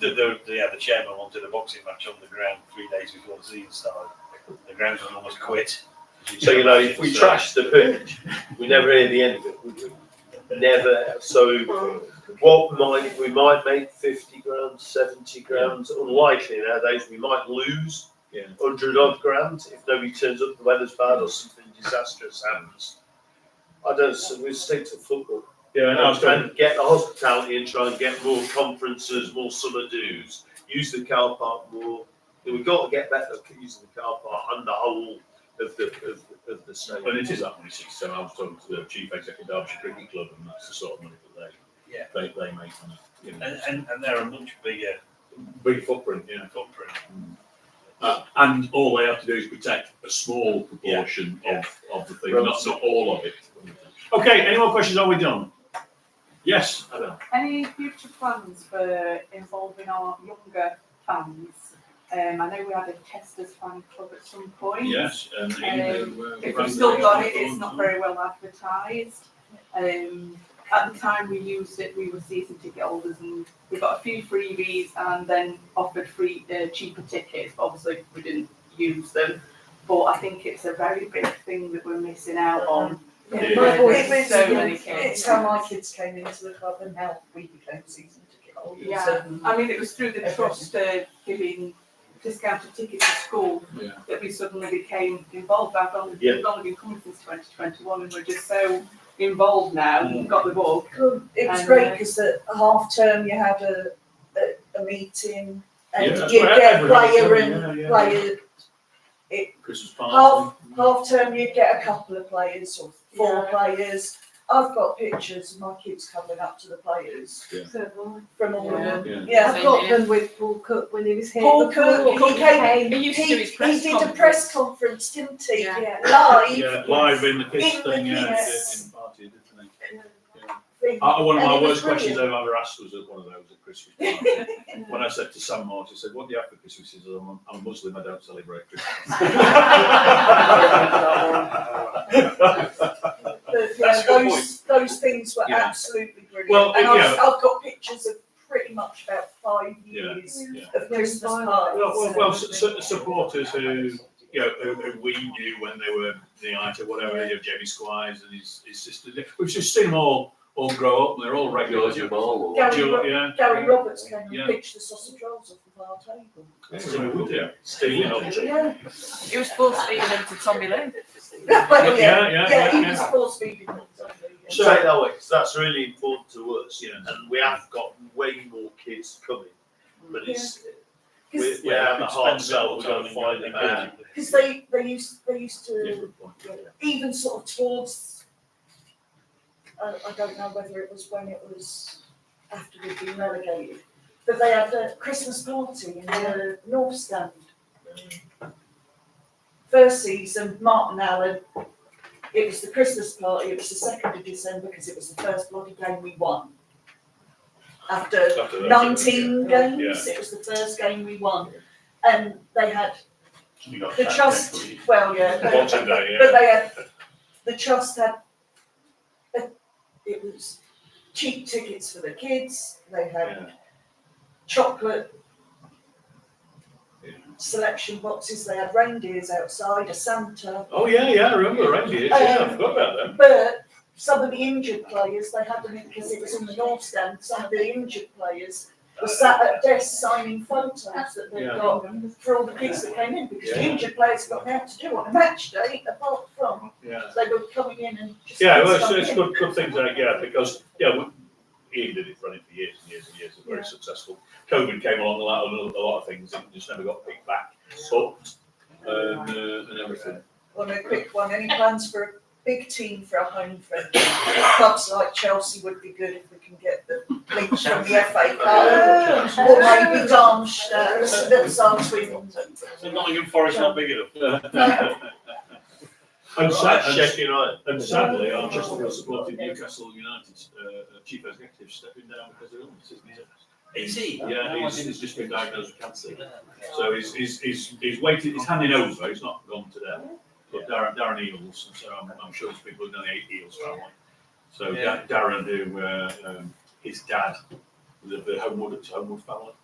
The chairman wanted a boxing match on the ground 3 days before the season started. The grounds were almost quit. So, you know, if we trash the pitch, we never hear the end of it, would we? Never. So, we might make 50 grand, 70 grand. Unlikely nowadays. We might lose 100 odd grand if nobody turns up, the weather's bad, or something disastrous happens. I don't. So we stick to football. And get the hospitality and try and get more conferences, more summer dues. Use the car park more. We've got to get better at using the car park and the whole of the stadium. And it is that money. So I was talking to the chief executive of Derbyshire Cricket Club, and that's the sort of money that they make on it. You know. And they're a much bigger footprint. And all they have to do is protect a small proportion of the thing, not all of it. Okay, any more questions? Are we done? Yes, Adam. Any future plans for involving our younger fans? I know we had a Chester's fan club at some point. Yes, if we've still got it, it's not very well advertised. At the time we used it, we were season ticket holders, and we got a few freebies and then offered cheaper tickets. But obviously, we didn't use them. But I think it's a very big thing that we're missing out on. It's how my kids came into the club and how we became season ticket holders. Yeah, I mean, it was through the trust giving discounted tickets to school that we suddenly became involved. We've only been coming since 2021, and we're just so involved now. We've got the book. It was great because at half term you had a meeting and you get player. Christmas party. Half term you'd get a couple of players or 4 players. I've got pictures of my kids coming up to the players from all of them. I've got them with Paul Cook when he was here. Paul Cook, he did a press conference, didn't he? Yeah. Live. Live in the kids thing, in the party, didn't they? One of my worst questions I've ever asked was at one of those at Christmas party. When I said to Sam Morris, I said, "What do you have for Christmas?" He said, "I'm a Muslim, I don't celebrate Christmas." Those things were absolutely brilliant. Well, and I've got pictures of pretty much about 5 years of Christmas parties. Supporters who we knew when they were the whatever, Jamie Squires and his sister. We've just seen them all grow up, and they're all regular. Gary Roberts came and pitched the sausage rolls off of our table. Stealing He was force feeding them to Tommy Lee. He was force feeding them. So take that way, because that's really important to us, and we have got way more kids coming, but we have a hard sell. We're going to find them out because they used to even sort of towards. I don't know whether it was when it was after we'd been relegated, but they had a Christmas party in the North Stand. First season, Martin Allen. It was the Christmas party. It was the 2nd of December because it was the first bloody game we won. After 19 games, it was the first game we won, and they had the trust. Well, but they had the trust had. It was cheap tickets for the kids. They had chocolate selection boxes. They had reindeers outside, a Santa. Oh I remember reindeers. I forgot about them. But some of the injured players, they had them in because it was in the North Stand. Some of the injured players were sat at desks signing photos that they'd got for all the kids that came in because the injured players got nothing to do on a match day apart from they were coming in and just it's good things because Ian did it running for years and years and years. It was very successful. COVID came along a lot of things and just never got picked back up and everything. On a quick one, any plans for a big team for a home friend? Clubs like Chelsea would be good if we can get the links from the FA Cup, or maybe Darmstadt. That's our twins. So Nottingham Forest not big enough. And sadly, our Chesterfield supported Newcastle United's chief executive stepping down because of illness, isn't he? Is he? Yeah, he's just been diagnosed with cancer. So he's waiting. He's handing over. He's not gone to death. But Darren Eels, so I'm sure there's people who know the Eels family. So Darren, who his dad, the Homewood family.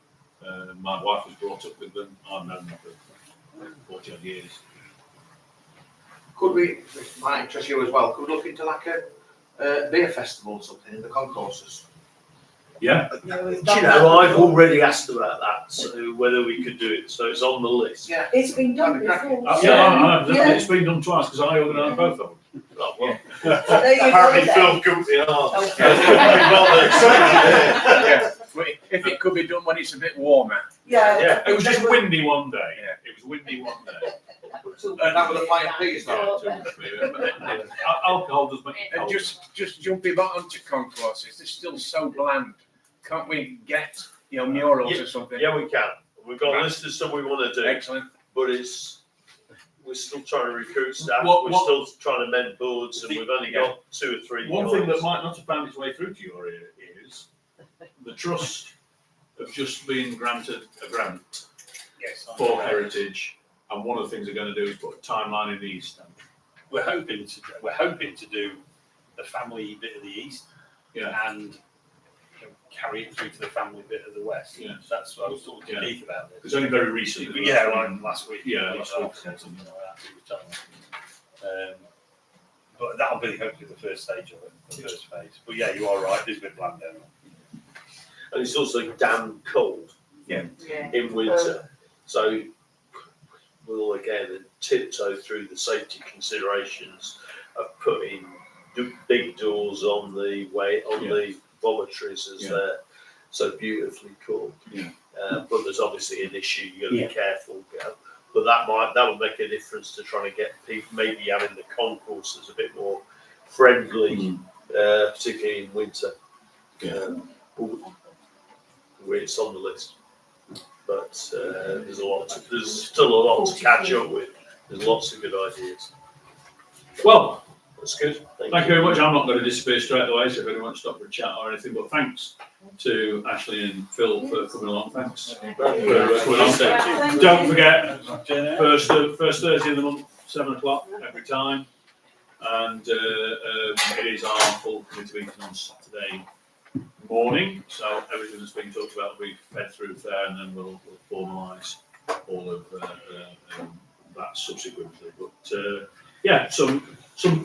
My wife was brought up with them. I've known them for 40 odd years. Could we, this might interest you as well, could we look into like a beer festival or something in the concourses? Yeah. Do you know, I've already asked about that, so whether we could do it, so it's on the list. Yeah. It's been done before. It's been done twice because I organised both of them. Oh, well. Apparently Phil couldn't be asked. Yeah. If it could be done when it's a bit warmer. Yeah. It was just windy one day. It was windy one day. That was a flying piece, though. Alcohol does make it And cold. just jumping back onto concourses, they're still so bland. Can't we get, murals or something? Yeah, we can. We've got a list of stuff we want to do. Excellent. But we're still trying to recruit staff. What- We're still trying to mend boards, and we've only got 2 or 3. One thing that might not have found its way through to your ear is the trust have just been granted a grant for heritage, and one of the things they're going to do is put a timeline in the East Stand. We're hoping to do the family bit of the East, and carry it through to the family bit of the West. Yeah. That's what I was talking to Keith about. It's only very recently. Like last week. Yeah, last week. Something like that. We were talking. But that'll be hopefully the first stage of it, the first phase. But yeah, you are right. There's a bit bland down there. And it's also damn cold. Yeah. In winter, so we'll again tiptoe through the safety considerations of putting big doors on the the vomitories as they're so beautifully called. But there's obviously an issue. You've got to be careful. But that would make a difference to trying to get people maybe having the concourses a bit more friendly, particularly in winter. It's on the list, but there's still a lot to catch up with. There's lots of good ideas. Well, that's good. Thank you very much. I'm not going to disappear straight away, so if anyone wants to stop for a chat or anything, but thanks to Ashley and Phil for coming along. Thanks for coming along. Don't forget, first Thursday of the month, 7 o'clock every time, and it is our full committee meeting on Saturday morning, so everything that's been talked about will be fed through there, and then we'll formalise all of that subsequently. But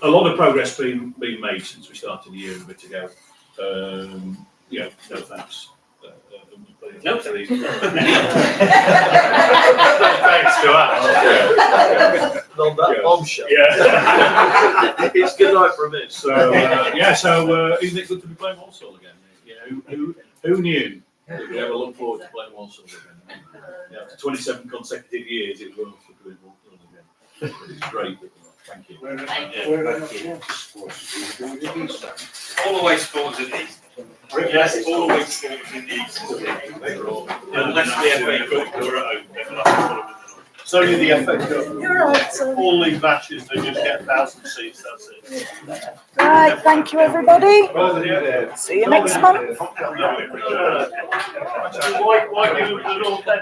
a lot of progress being made since we started the year a bit ago. No thanks. No thanks. Thanks to us. On that bombshell. Yeah. It's good night from it. So isn't it good to be playing Walsall again? Who knew that we'd ever look forward to playing Walsall again? After 27 consecutive years, it was wonderful to be Walsall again. It's great. Thank you. Always sports in the East. Yes, always sports in the East. Unless the FA Cup are open. It's only the FA Cup. You're right, sorry. All league matches, they just get 1,000 seats, that's it. Right, thank you everybody. See you next month. Why give them the North End?